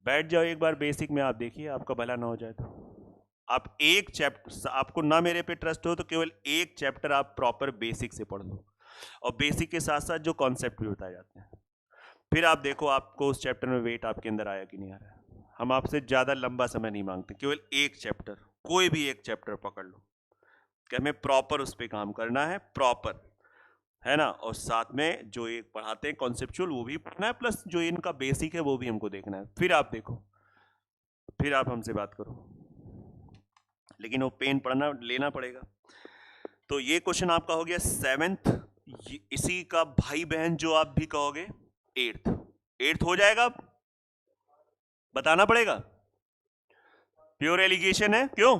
बैठ जाओ एक बार बेसिक में, आप देखिए आपका भला ना हो जाए तो। आप एक चैप्टर, आपको ना मेरे पे ट्रस्ट हो तो केवल एक चैप्टर आप प्रॉपर बेसिक से पढ़ लो, और बेसिक के साथ साथ जो कॉन्सेप्ट भी बताए जाते हैं, फिर आप देखो आपको उस चैप्टर में वेट आपके अंदर आया कि नहीं आ रहा है। हम आपसे ज़्यादा लंबा समय नहीं मांगते, केवल एक चैप्टर, कोई भी एक चैप्टर पकड़ लो कि हमें प्रॉपर उस पर काम करना है, प्रॉपर, है ना, और साथ में जो एक पढ़ाते हैं कॉन्सेप्चुअल वो भी पढ़ना है, प्लस जो इनका बेसिक है वो भी हमको देखना है। फिर आप देखो, फिर आप हमसे बात करो, लेकिन वो पेन पढ़ना लेना पड़ेगा। तो ये क्वेश्चन आपका हो गया 7th, इसी का भाई बहन जो आप भी कहोगे 8th हो जाएगा, बताना पड़ेगा। प्योर एलिगेशन है, क्यों?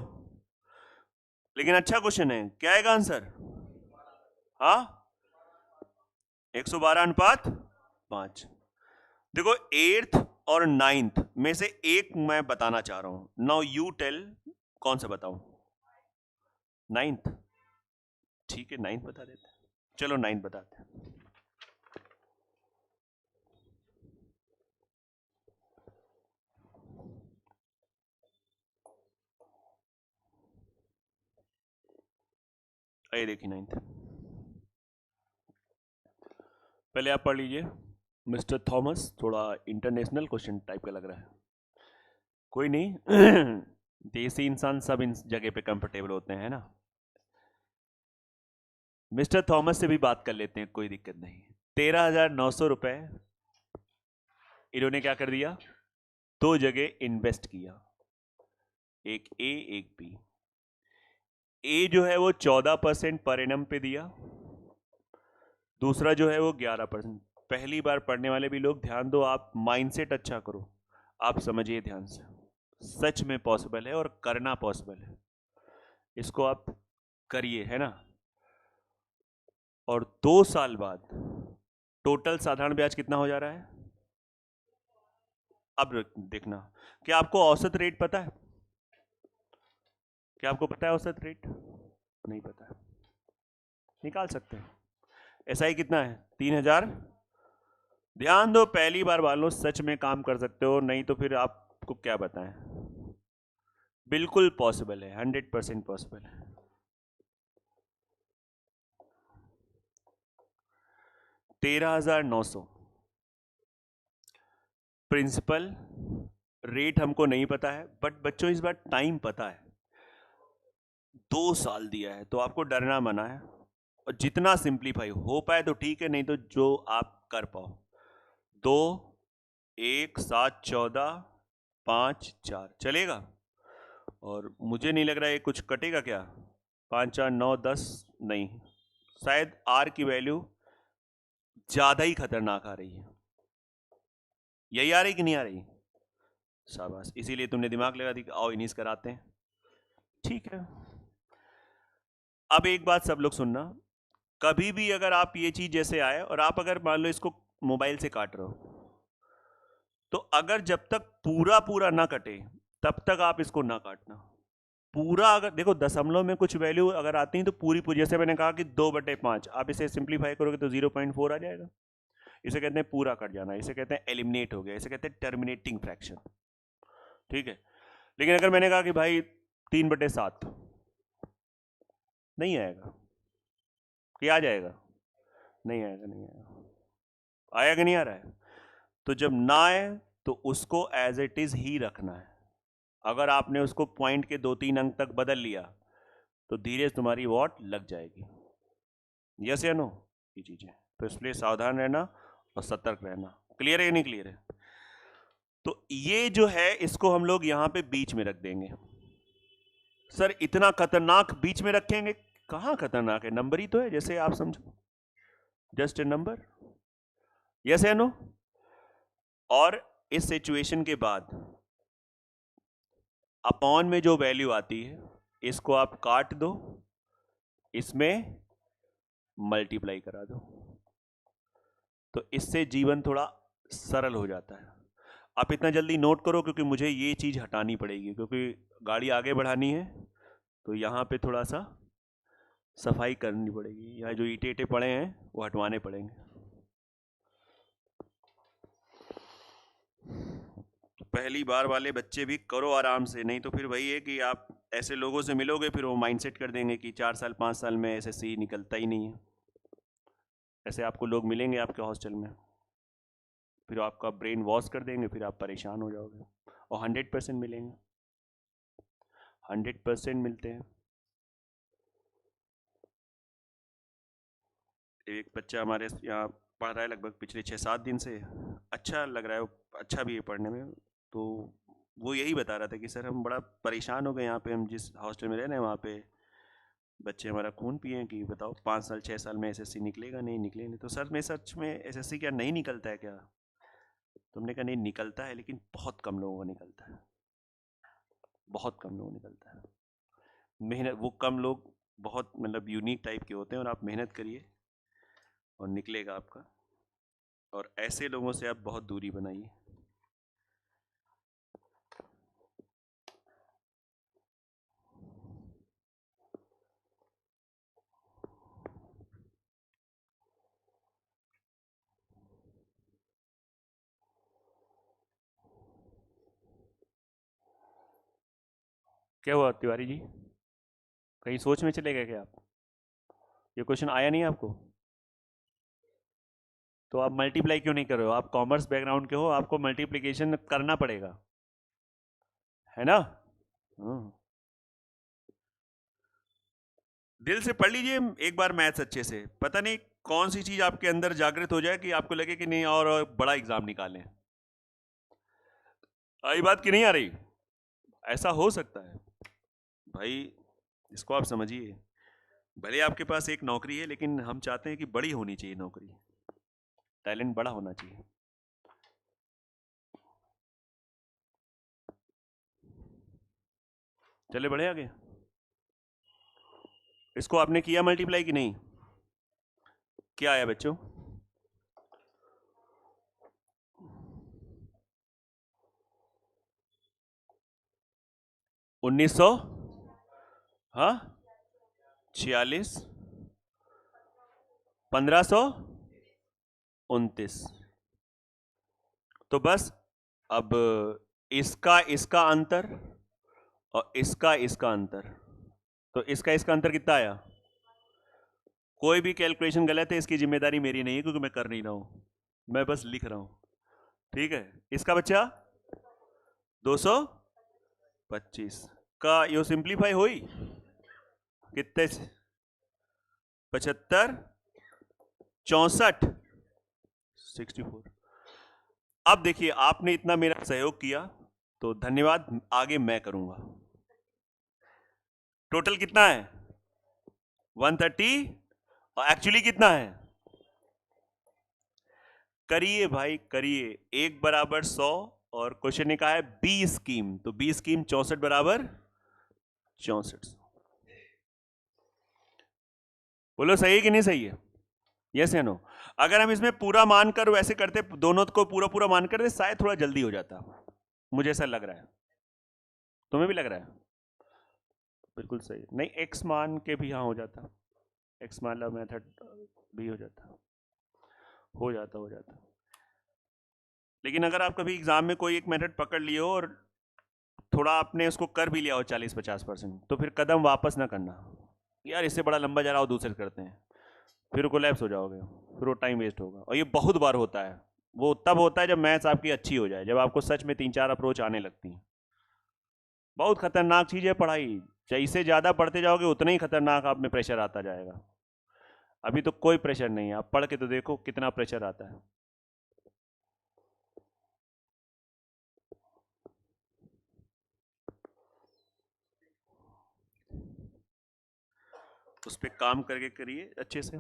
लेकिन अच्छा क्वेश्चन है, क्या आएगा आंसर? हाँ 112:5। देखो 8th और 9th में से एक मैं बताना चाह रहा हूं, नाउ यू टेल कौन सा बताऊं? 9th, ठीक है 9th बता देते हैं, चलो 9th बताते हैं। आइए देखिए 9th, पहले आप पढ़ लीजिए। मिस्टर थॉमस, थोड़ा इंटरनेशनल क्वेश्चन टाइप का लग रहा है, कोई नहीं देसी इंसान सब इन जगह पे कंफर्टेबल होते हैं ना। मिस्टर थॉमस से भी बात कर लेते हैं, कोई दिक्कत नहीं। 13,900 रुपए इन्होंने क्या कर दिया, दो जगह इन्वेस्ट किया, एक ए एक बी। ए जो है वो 14% पर एनम पे दिया, दूसरा जो है वो 11%। पहली बार पढ़ने वाले भी लोग ध्यान दो, आप माइंडसेट अच्छा करो, आप समझिए ध्यान से, सच में पॉसिबल है और करना पॉसिबल है, इसको आप करिए, है ना। और 2 साल बाद टोटल साधारण ब्याज कितना हो जा रहा है? अब देखना, क्या आपको औसत रेट पता है? क्या आपको पता है औसत रेट? नहीं पता है, निकाल सकते हैं। एसआई कितना है? 3,000। ध्यान दो, पहली बार वालों सच में काम कर सकते हो, नहीं तो फिर आपको क्या बताएं, बिल्कुल पॉसिबल है, 100% पॉसिबल है। 13,900 प्रिंसिपल रेट हमको नहीं पता है, बट बच्चों इस बार टाइम पता है, 2 साल दिया है, तो आपको डरना मना है, और जितना सिंप्लीफाई हो पाए तो ठीक है, नहीं तो जो आप कर पाओ। 2, 1, 7, 14, 5, 4 चलेगा, और मुझे नहीं लग रहा है कुछ कटेगा क्या, 5, 4, 9, 10 नहीं, शायद आर की वैल्यू ज़्यादा ही खतरनाक आ रही है, यही आ रही कि नहीं आ रही? शाबाश, इसीलिए तुमने दिमाग लगा दी कि आओ इन्हीं से कराते हैं। ठीक है, अब एक बात सब लोग सुनना, कभी भी अगर आप ये चीज जैसे आए और आप अगर मान लो इसको मोबाइल से काट रहे हो, तो अगर जब तक पूरा पूरा ना कटे तब तक आप इसको ना काटना। पूरा अगर देखो दशमलव में कुछ वैल्यू अगर आती है तो पूरी पूरी, जैसे मैंने कहा कि 2/5, आप इसे सिंप्लीफाई करोगे तो 0.4 आ जाएगा। इसे कहते हैं पूरा कट जाना, इसे कहते हैं एलिमिनेट हो गया, इसे कहते हैं टर्मिनेटिंग फ्रैक्शन। ठीक है, लेकिन अगर मैंने कहा कि भाई 3/7, नहीं आएगा कि आ जाएगा? नहीं आएगा, नहीं आएगा। आया कि नहीं आ रहा है? तो जब ना आए तो उसको एज इट इज ही रखना है। अगर आपने उसको पॉइंट के 2-3 अंक तक बदल लिया तो धीरे तुम्हारी वॉट लग जाएगी। यस या नो? ये चीजें तो इसलिए सावधान रहना और सतर्क रहना। क्लियर है या नहीं क्लियर है? तो ये जो है इसको हम लोग यहां पे बीच में रख देंगे। सर इतना खतरनाक बीच में रखेंगे? कहां खतरनाक है, नंबर ही तो है, जैसे आप समझो, जस्ट ए नंबर। यस या नो? और इस सिचुएशन के बाद अपॉन में जो वैल्यू आती है इसको आप काट दो, इसमें मल्टीप्लाई करा दो, तो इससे जीवन थोड़ा सरल हो जाता है। आप इतना जल्दी नोट करो क्योंकि मुझे ये चीज हटानी पड़ेगी, क्योंकि गाड़ी आगे बढ़ानी है तो यहाँ पे थोड़ा सा सफाई करनी पड़ेगी। यहाँ जो ईंटे ईंटे पड़े हैं वो हटवाने पड़ेंगे। तो पहली बार वाले बच्चे भी करो आराम से, नहीं तो फिर वही है कि आप ऐसे लोगों से मिलोगे फिर वो माइंडसेट कर देंगे कि 4 साल 5 साल में एसएससी निकलता ही नहीं है। ऐसे आपको लोग मिलेंगे आपके हॉस्टल में, फिर आपका ब्रेन वॉश कर देंगे, फिर आप परेशान हो जाओगे। और 100% मिलेंगे, 100% मिलते हैं। एक बच्चा हमारे यहाँ पढ़ रहा है लगभग पिछले 6-7 दिन से, अच्छा लग रहा है, अच्छा भी है पढ़ने में। तो वो यही बता रहा था कि सर हम बड़ा परेशान हो गए, यहाँ पे हम जिस हॉस्टल में रह रहे हैं वहाँ पे बच्चे हमारा खून पिए कि बताओ 5 साल 6 साल में एसएससी निकलेगा नहीं निकलेगा नहीं। तो सर मैं सच में एसएससी क्या नहीं निकलता है क्या? तुमने कहा नहीं निकलता है, लेकिन बहुत कम लोगों को निकलता है, बहुत कम लोगों को निकलता है। मेहनत, वो कम लोग बहुत मतलब यूनिक टाइप के होते हैं, और आप मेहनत करिए और निकलेगा आपका। और ऐसे लोगों से आप बहुत दूरी बनाइए। क्या हुआ तिवारी जी, कहीं सोच में चले गए क्या आप? ये क्वेश्चन आया नहीं आपको? तो आप मल्टीप्लाई क्यों नहीं कर रहे हो? आप कॉमर्स बैकग्राउंड के हो, आपको मल्टीप्लिकेशन करना पड़ेगा, है ना? दिल से पढ़ लीजिए एक बार मैथ्स अच्छे से, पता नहीं कौन सी चीज आपके अंदर जागृत हो जाए कि आपको लगे कि नहीं और बड़ा एग्जाम निकालें। आई बात की नहीं आ रही? ऐसा हो सकता है भाई, इसको आप समझिए। भले आपके पास एक नौकरी है, लेकिन हम चाहते हैं कि बड़ी होनी चाहिए नौकरी, टैलेंट बड़ा होना चाहिए। चले बढ़े आगे। इसको आपने किया मल्टीप्लाई कि नहीं? क्या आया बच्चों? 1900, हाँ 46, 1529। तो बस अब इसका इसका अंतर और इसका इसका अंतर, तो इसका इसका अंतर कितना आया? कोई भी कैलकुलेशन गलत है इसकी जिम्मेदारी मेरी नहीं है, क्योंकि मैं कर नहीं रहा हूं, मैं बस लिख रहा हूं। ठीक है, इसका बच्चा 225 का यो सिंप्लीफाई हुई कितने से? 75, 64, 64। अब देखिए आपने इतना मेरा सहयोग किया तो धन्यवाद, आगे मैं करूंगा। टोटल कितना है? 130, और एक्चुअली कितना है? करिए भाई करिए। 1 बराबर 100 और क्वेश्चन ने कहा है बी स्कीम, तो बी स्कीम 64 बराबर 64। बोलो सही है कि नहीं सही है? यस या नो? अगर हम इसमें पूरा मानकर वैसे करते, दोनों को पूरा पूरा मान कर शायद थोड़ा जल्दी हो जाता, मुझे ऐसा लग रहा है। तुम्हें भी लग रहा है? बिल्कुल सही। नहीं, एक्स मान के भी हाँ हो जाता, एक्स मान लो मेथड भी हो जाता, हो जाता। लेकिन अगर आप कभी एग्जाम में कोई एक मेथड पकड़ लिए हो और थोड़ा आपने उसको कर भी लिया हो 40-50%, तो फिर कदम वापस ना करना, यार इससे बड़ा लंबा जा रहा हो दूसरे करते हैं, फिर कोलैप्स हो जाओगे, फिर वो टाइम वेस्ट होगा। और ये बहुत बार होता है। वो तब होता है जब मैथ्स आपकी अच्छी हो जाए, जब आपको सच में 3-4 अप्रोच आने लगती हैं। बहुत खतरनाक चीज़ है पढ़ाई, जैसे ज़्यादा पढ़ते जाओगे उतना ही खतरनाक आप में प्रेशर आता जाएगा। अभी तो कोई प्रेशर नहीं है, आप पढ़ के तो देखो कितना प्रेशर आता है। उस पर काम करके करिए अच्छे से।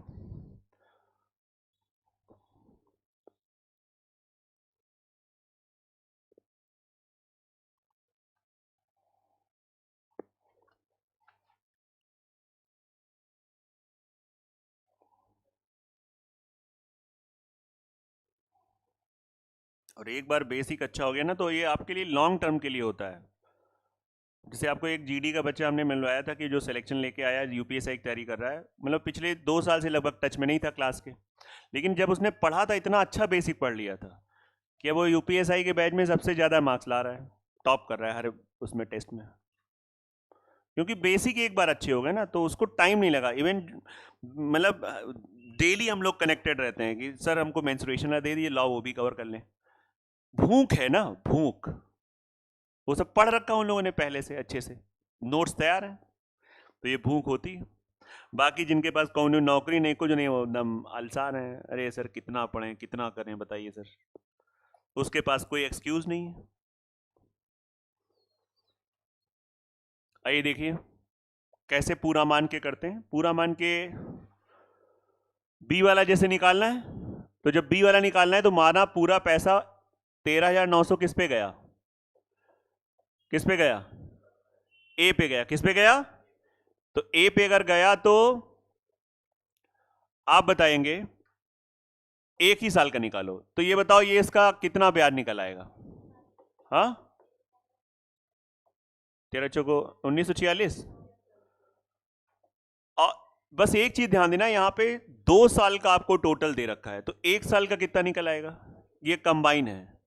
और एक बार बेसिक अच्छा हो गया ना, तो ये आपके लिए लॉन्ग टर्म के लिए होता है। जैसे आपको एक जीडी का बच्चा हमने मिलवाया था कि जो सिलेक्शन लेके आया, यूपीएसआई की तैयारी कर रहा है, मतलब पिछले 2 साल से लगभग टच में नहीं था क्लास के, लेकिन जब उसने पढ़ा था इतना अच्छा बेसिक पढ़ लिया था कि वो यूपीएसआई के बैच में सबसे ज़्यादा मार्क्स ला रहा है, टॉप कर रहा है हर उसमें टेस्ट में, क्योंकि बेसिक एक बार अच्छे हो गए ना, तो उसको टाइम नहीं लगा। इवन मतलब डेली हम लोग कनेक्टेड रहते हैं कि सर हमको मेंस्ट्रुएशन दे दिए, लाओ वो भी कवर कर लें। भूख है ना, भूख, वो सब पढ़ रखा उन लोगों ने पहले से अच्छे से, नोट्स तैयार हैं, तो ये भूख होती है। बाकी जिनके पास कौन नौकरी नहीं, कुछ नहीं, वो एकदम अलसार हैं, अरे सर कितना पढ़ें कितना करें बताइए सर, उसके पास कोई एक्सक्यूज नहीं है। आइए देखिए कैसे पूरा मान के करते हैं। पूरा मान के बी वाला जैसे निकालना है, तो जब बी वाला निकालना है तो माना पूरा पैसा 13,900 किस पे गया, किस पे गया, ए पे गया। किस पे गया? तो ए पे अगर गया तो आप बताएंगे एक ही साल का निकालो, तो ये बताओ ये इसका कितना ब्याज निकल आएगा? हाँ, 13 चौको 1946। और बस एक चीज ध्यान देना, यहां पे 2 साल का आपको टोटल दे रखा है, तो 1 साल का कितना निकल आएगा? ये कंबाइन है,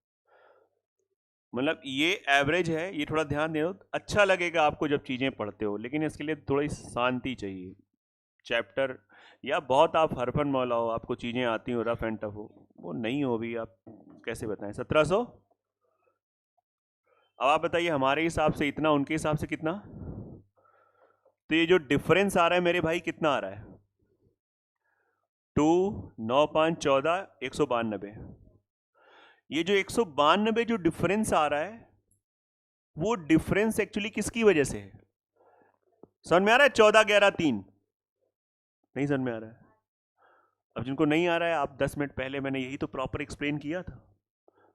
मतलब ये एवरेज है। ये थोड़ा ध्यान दो, अच्छा लगेगा आपको जब चीजें पढ़ते हो, लेकिन इसके लिए थोड़ी शांति चाहिए। चैप्टर या बहुत आप हरफन मौला हो, आपको चीजें आती हो, रफ एंड टफ हो, वो नहीं हो भी, आप कैसे बताएं? 1700। अब आप बताइए हमारे हिसाब से इतना, उनके हिसाब से कितना, तो ये जो डिफरेंस आ रहा है मेरे भाई कितना आ रहा है? 2 9 5 14 192। ये जो 192 जो डिफरेंस आ रहा है, वो डिफरेंस एक्चुअली किसकी वजह से है? समझ में आ रहा है? 14 11 3 नहीं समझ में आ रहा है? अब जिनको नहीं आ रहा है, आप 10 मिनट पहले मैंने यही तो प्रॉपर एक्सप्लेन किया था,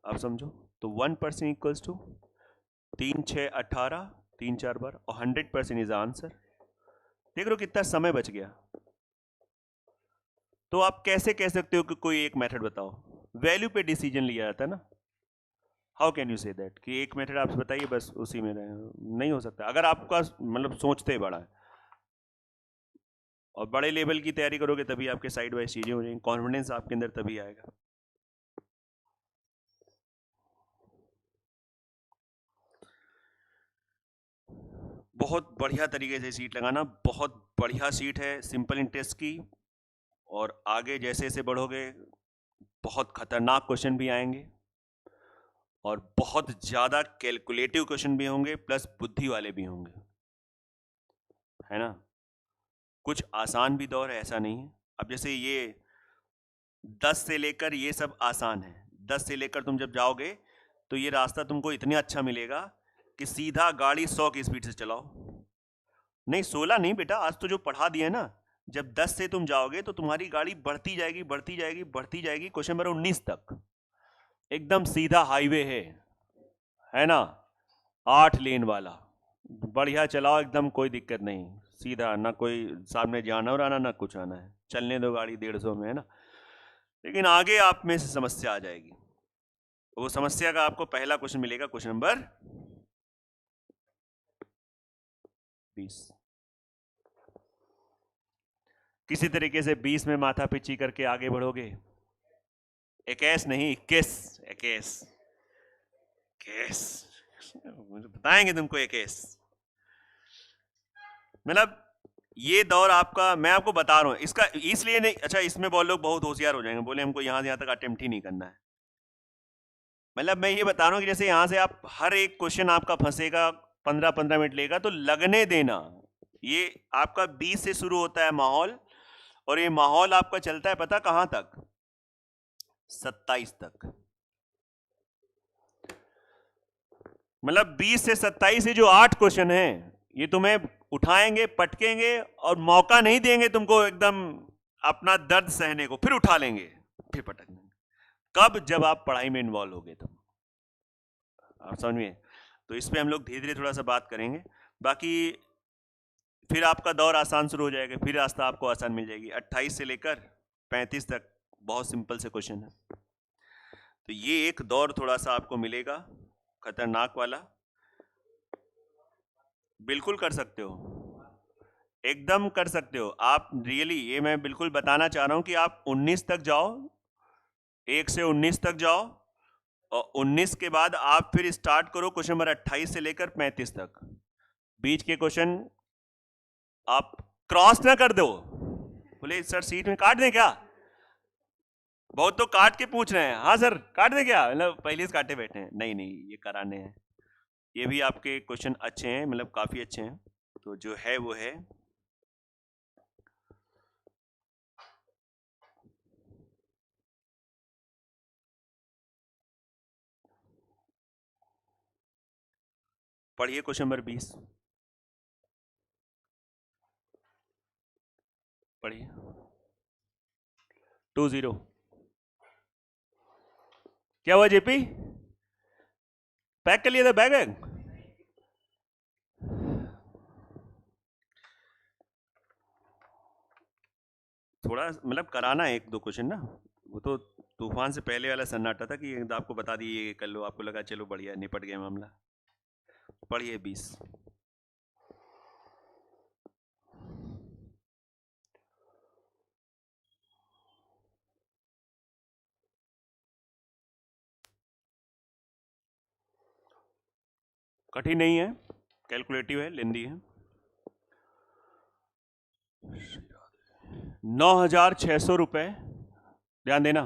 आप समझो। तो 1% इक्वल्स टू 3 6 18, 3 4 बार, और 100% इज आंसर। देख लो कितना समय बच गया। तो आप कैसे कह सकते हो कि कोई एक मेथड बताओ? वैल्यू पे डिसीजन लिया जाता है ना। How can you say that कि एक मेथड आप बताइए बस उसी में रहे? नहीं हो सकता। अगर आपका मतलब सोचते बड़ा है और बड़े लेवल की तैयारी करोगे, तभी आपके साइड वाइज चीजें हो जाएंगी, कॉन्फिडेंस आपके अंदर तभी आएगा। बहुत बढ़िया तरीके से सीट लगाना, बहुत बढ़िया सीट है सिंपल इंटरेस्ट की, और आगे जैसे जैसे बढ़ोगे बहुत खतरनाक क्वेश्चन भी आएंगे, और बहुत ज्यादा कैलकुलेटिव क्वेश्चन भी होंगे, प्लस बुद्धि वाले भी होंगे, है ना। कुछ आसान भी दौर है, ऐसा नहीं है। अब जैसे ये 10 से लेकर ये सब आसान है, 10 से लेकर तुम जब जाओगे तो ये रास्ता तुमको इतना अच्छा मिलेगा कि सीधा गाड़ी 100 की स्पीड से चलाओ। नहीं 16 नहीं बेटा, आज तो जो पढ़ा दिया है ना, जब 10 से तुम जाओगे तो तुम्हारी गाड़ी बढ़ती जाएगी बढ़ती जाएगी बढ़ती जाएगी, क्वेश्चन नंबर 19 तक एकदम सीधा हाईवे है ना, 8 लेन वाला, बढ़िया चलाओ एकदम, कोई दिक्कत नहीं, सीधा, ना कोई सामने जाना और आना ना कुछ आना है, चलने दो गाड़ी 150 में, है ना। लेकिन आगे आप में से समस्या आ जाएगी, वो समस्या का आपको पहला क्वेश्चन मिलेगा, क्वेश्चन नंबर 20। किसी तरीके से 20 में माथा पिची करके आगे बढ़ोगे, 21 नहीं 21, 21 बताएंगे तुमको 21। मतलब ये दौर आपका, मैं आपको बता रहा हूं, इसका इसलिए नहीं, अच्छा इसमें बहुत लोग बहुत होशियार हो जाएंगे, बोले हमको यहां से यहां तक अटेम्प्ट ही नहीं करना है। मतलब मैं ये बता रहा हूं कि जैसे यहां से आप हर एक क्वेश्चन आपका फंसेगा, 15-15 मिनट लेगा, तो लगने देना। ये आपका 20 से शुरू होता है माहौल, और ये माहौल आपका चलता है पता कहां तक, 27 तक। मतलब 20 से 27 से जो 8 क्वेश्चन हैं, ये तुम्हें उठाएंगे, पटकेंगे, और मौका नहीं देंगे तुमको एकदम अपना दर्द सहने को, फिर उठा लेंगे, फिर पटक देंगे। कब? जब आप पढ़ाई में इन्वॉल्व हो गए तुम, आप समझ में। तो इस पे हम लोग धीरे धीरे थोड़ा सा बात करेंगे, बाकी फिर आपका दौर आसान शुरू हो जाएगा, फिर रास्ता आपको आसान मिल जाएगी। 28 से लेकर 35 तक बहुत सिंपल से क्वेश्चन है, तो ये एक दौर थोड़ा सा आपको मिलेगा खतरनाक वाला। बिल्कुल कर सकते हो, एकदम कर सकते हो आप, रियली ये मैं बिल्कुल बताना चाह रहा हूं कि आप 19 तक जाओ, 1 से 19 तक जाओ, और 19 के बाद आप फिर स्टार्ट करो क्वेश्चन नंबर 28 से लेकर 35 तक। बीच के क्वेश्चन आप क्रॉस ना कर दो, बोले सर सीट में काट दें क्या, बहुत तो काट के पूछ रहे हैं, हाँ सर काट दें क्या, मतलब पहले से काटे बैठे हैं, नहीं नहीं ये कराने हैं। ये भी आपके क्वेश्चन अच्छे हैं, मतलब काफी अच्छे हैं, तो जो है वो है। पढ़िए क्वेश्चन नंबर 20, पढ़िए। 20 क्या हुआ जेपी, पैक कर लिया था बैग वैग? थोड़ा मतलब कराना है 1-2 क्वेश्चन ना, वो तो तूफान से पहले वाला सन्नाटा था कि आपको बता दिए ये कर लो, आपको लगा चलो बढ़िया निपट गया मामला। पढ़िए 20। कठिन नहीं है, कैलकुलेटिव है, लेंदी है। 9,600 रुपए, ध्यान देना,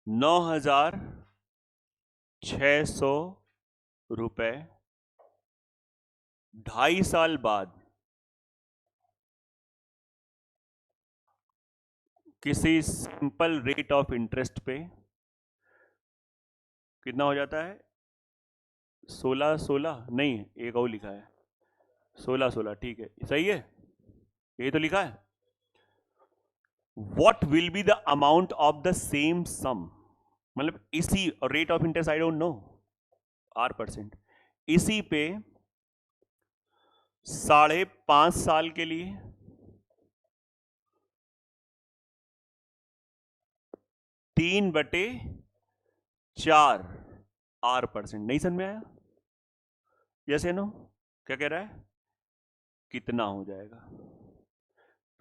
9,600 रुपए 2.5 साल बाद किसी सिंपल रेट ऑफ इंटरेस्ट पे कितना हो जाता है, 16 नहीं, एक और लिखा है 16, ठीक है सही है, यही तो लिखा है। What will be the amount of the same sum, मतलब इसी rate of interest I don't know, R%, इसी पे 5.5 साल के लिए 3/4 R%। नहीं समझ में आया? यस या नो? क्या कह रहा है, कितना हो जाएगा?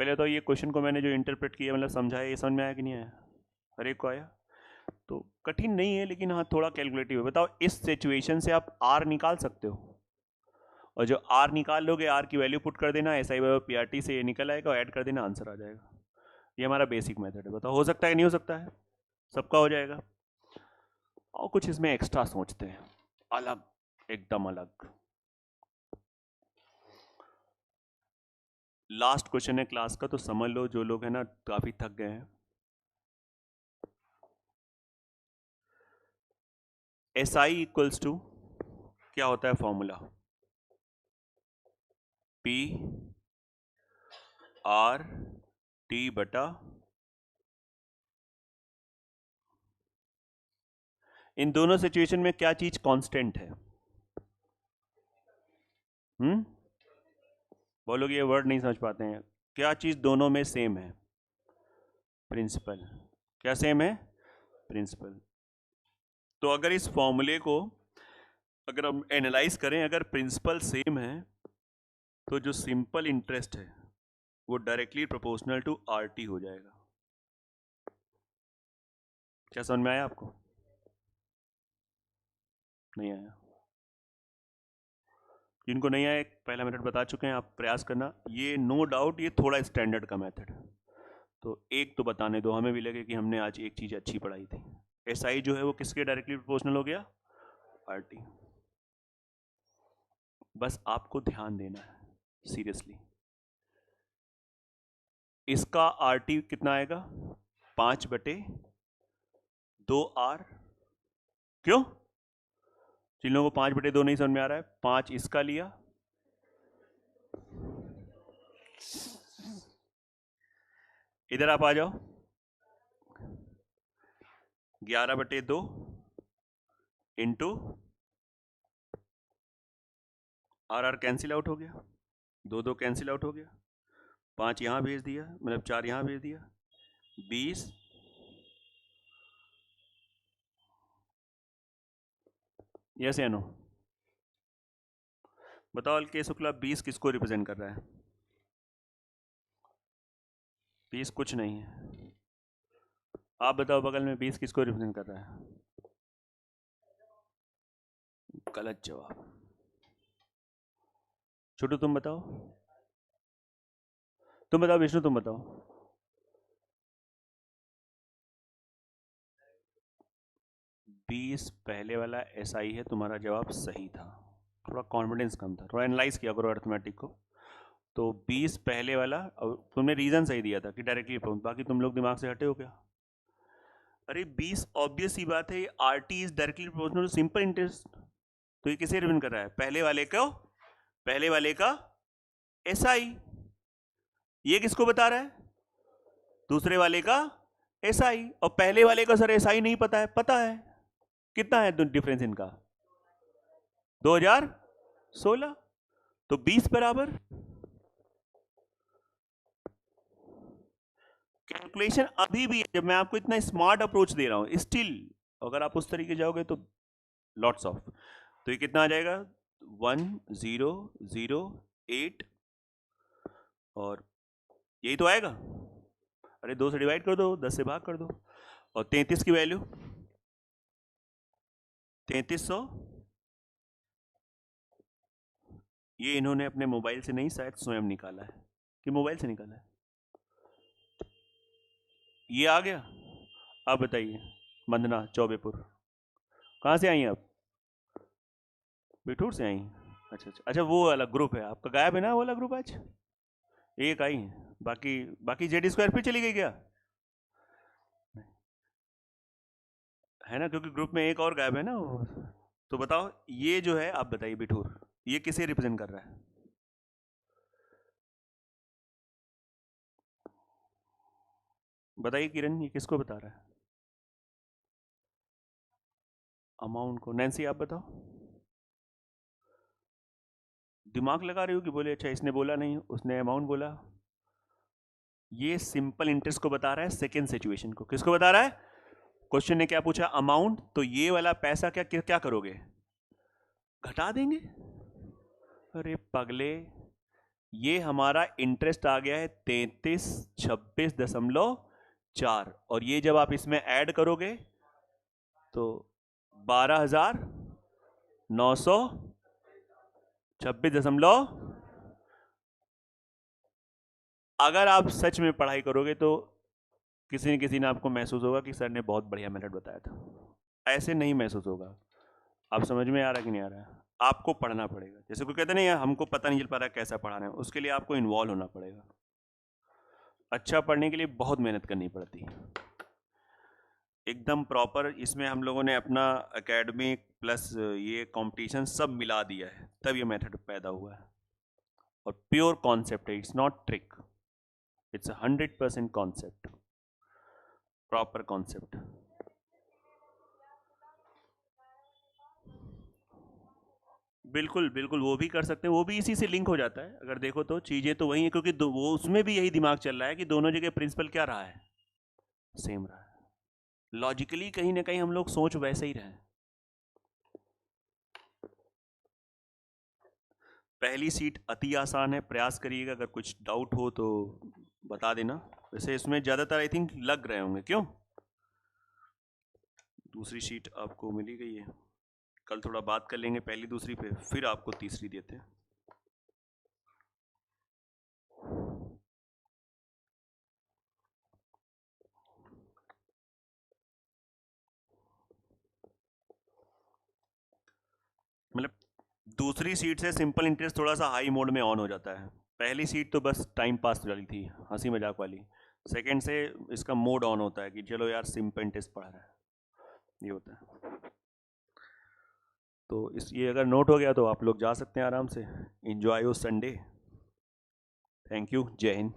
पहले तो ये क्वेश्चन को मैंने जो इंटरप्रेट किया, मतलब समझाया, ये समझ में आया कि नहीं आया? हर एक को आया? तो कठिन नहीं है, लेकिन हाँ थोड़ा कैलकुलेटिव है। बताओ इस सिचुएशन से आप R निकाल सकते हो, और जो R निकाल लोगे, R की वैल्यू पुट कर देना, SI PRT से ये निकल आएगा, ऐड कर देना, आंसर आ जाएगा। ये हमारा बेसिक मेथड है। बताओ हो सकता है कि नहीं हो सकता है? सबका हो जाएगा। और कुछ इसमें एक्स्ट्रा सोचते हैं, अलग, एकदम अलग। लास्ट क्वेश्चन है क्लास का, तो समझ लो जो लोग हैं ना काफी थक गए हैं। SI इक्वल्स टू क्या होता है फॉर्मूला, P आर टी बटा, इन दोनों सिचुएशन में क्या चीज कांस्टेंट है? बोलोगे ये वर्ड नहीं समझ पाते हैं, क्या चीज दोनों में सेम है? प्रिंसिपल। क्या सेम है? प्रिंसिपल। तो अगर इस फॉर्मूले को अगर हम एनालाइज करें, अगर प्रिंसिपल सेम है तो जो सिंपल इंटरेस्ट है वो डायरेक्टली प्रोपोर्शनल टू आरटी हो जाएगा। क्या समझ में आया आपको? नहीं आया? जिनको नहीं आया, पहला मेथड बता चुके हैं, आप प्रयास करना। ये नो डाउट ये थोड़ा स्टैंडर्ड का मेथड, तो एक तो बताने दो, हमें भी लगे कि हमने आज एक चीज अच्छी पढ़ाई थी। एसआई जो है वो किसके डायरेक्टली प्रोपोर्शनल हो गया? आरटी। बस आपको ध्यान देना है सीरियसली। इसका आरटी कितना आएगा? 5/2R। क्यों? जिन लोगों को 5/2 नहीं समझ में आ रहा है, 5 इसका लिया, इधर आप आ जाओ, 11/2 इंटू आर कैंसिल आउट हो गया, 2 कैंसिल आउट हो गया, 5 यहां भेज दिया, मतलब 4 यहां भेज दिया, 20। यस या नो? बताओ अलके शुक्ला, 20 किसको रिप्रेजेंट कर रहा है? 20 कुछ नहीं है। आप बताओ बगल में 20 किसको रिप्रेजेंट कर रहा है? गलत जवाब। छोटू तुम बताओ, तुम बताओ, विष्णु तुम बताओ। 20 पहले वाला एसआई है, तुम्हारा जवाब सही था। थोड़ा कॉन्फिडेंस कम था, थोड़ा एनालाइज किया करो अर्थमेटिक को। तो 20 पहले वाला, और तुमने रीजन सही दिया था कि डायरेक्टली, बाकी तुम लोग दिमाग से हटे हो क्या? अरे 20 ऑब्वियस ही बात है, RT is directly proportional to simple interest. तो ये किसे रिप्रेजेंट कर रहा है? पहले वाले को, पहले वाले का एसआई। ये किसको बता रहा है? दूसरे वाले का एसआई। और पहले वाले का सर एसआई नहीं पता है? पता है। कितना है डिफरेंस इनका? 2016। तो 20 बराबर, कैलकुलेशन अभी भी, जब मैं आपको इतना स्मार्ट अप्रोच दे रहा हूं, स्टिल अगर आप उस तरीके जाओगे तो लॉट्स ऑफ। तो ये कितना आ जाएगा? 1008, और यही तो आएगा। अरे 2 से डिवाइड कर दो, 10 से भाग कर दो, और 33 की वैल्यू 3300। ये इन्होंने अपने मोबाइल से नहीं, शायद स्वयं निकाला है, कि मोबाइल से निकाला है? ये आ गया। अब बताइए, वंदना चौबेपुर कहाँ से आई हैं आप? बिठूर से आई हैं? अच्छा अच्छा अच्छा, वो वाला ग्रुप है आपका, गायब है ना वो वाला ग्रुप आज? एक आई है, बाकी बाकी जेडी स्क्वायर फिर चली गई क्या? है ना, क्योंकि ग्रुप में एक और गायब है ना वो। तो बताओ, ये जो है, आप बताइए बिठूर, ये किसे रिप्रेजेंट कर रहा है? बताइए किरण, ये किसको बता रहा है? अमाउंट को। नैन्सी आप बताओ। दिमाग लगा रही हो कि बोले अच्छा इसने बोला नहीं, उसने अमाउंट बोला। ये सिंपल इंटरेस्ट को बता रहा है, सेकेंड सिचुएशन को। किसको बता रहा है? क्वेश्चन ने क्या पूछा? अमाउंट। तो ये वाला पैसा क्या क्या करोगे? घटा देंगे। अरे पगले, ये हमारा इंटरेस्ट आ गया है 3326.4, और ये जब आप इसमें ऐड करोगे तो 12,926. अगर आप सच में पढ़ाई करोगे तो किसी न किसी ने आपको महसूस होगा कि सर ने बहुत बढ़िया मेथड बताया था। ऐसे नहीं महसूस होगा। आप समझ में आ रहा है कि नहीं आ रहा है? आपको पढ़ना पड़ेगा। जैसे कोई कहते नहीं है हमको पता नहीं चल पा रहा है कैसा पढ़ा रहे हैं, उसके लिए आपको इन्वॉल्व होना पड़ेगा। अच्छा पढ़ने के लिए बहुत मेहनत करनी पड़ती है, एकदम प्रॉपर। इसमें हम लोगों ने अपना एकेडमिक प्लस ये कंपटीशन सब मिला दिया है, तब ये मेथड पैदा हुआ है। और प्योर कॉन्सेप्ट है, it's not trick. It's 100% concept, proper concept. बिल्कुल बिल्कुल, वो भी कर सकते हैं, वो भी इसी से लिंक हो जाता है। अगर देखो तो चीज़ें तो वही है, क्योंकि वो उसमें भी यही दिमाग चल रहा है कि दोनों जगह प्रिंसिपल क्या रहा है, सेम रहा है। लॉजिकली कहीं ना कहीं हम लोग सोच वैसे ही रहे। पहली सीट अति आसान है, प्रयास करिएगा। अगर कुछ डाउट हो तो बता देना। वैसे इसमें ज़्यादातर आई थिंक लग रहे होंगे, क्यों? दूसरी सीट आपको मिली गई है। कल थोड़ा बात कर लेंगे पहली दूसरी पे, फिर आपको तीसरी देते हैं। मतलब दूसरी सीट से सिंपल इंटरेस्ट थोड़ा सा हाई मोड में ऑन हो जाता है। पहली सीट तो बस टाइम पास वाली थी, हंसी मजाक वाली। सेकंड से इसका मोड ऑन होता है कि चलो यार सिंपल इंटरेस्ट पढ़ रहा है, ये होता है। तो इस ये अगर नोट हो गया तो आप लोग जा सकते हैं आराम से। Enjoy your Sunday. Thank you, जय हिंद।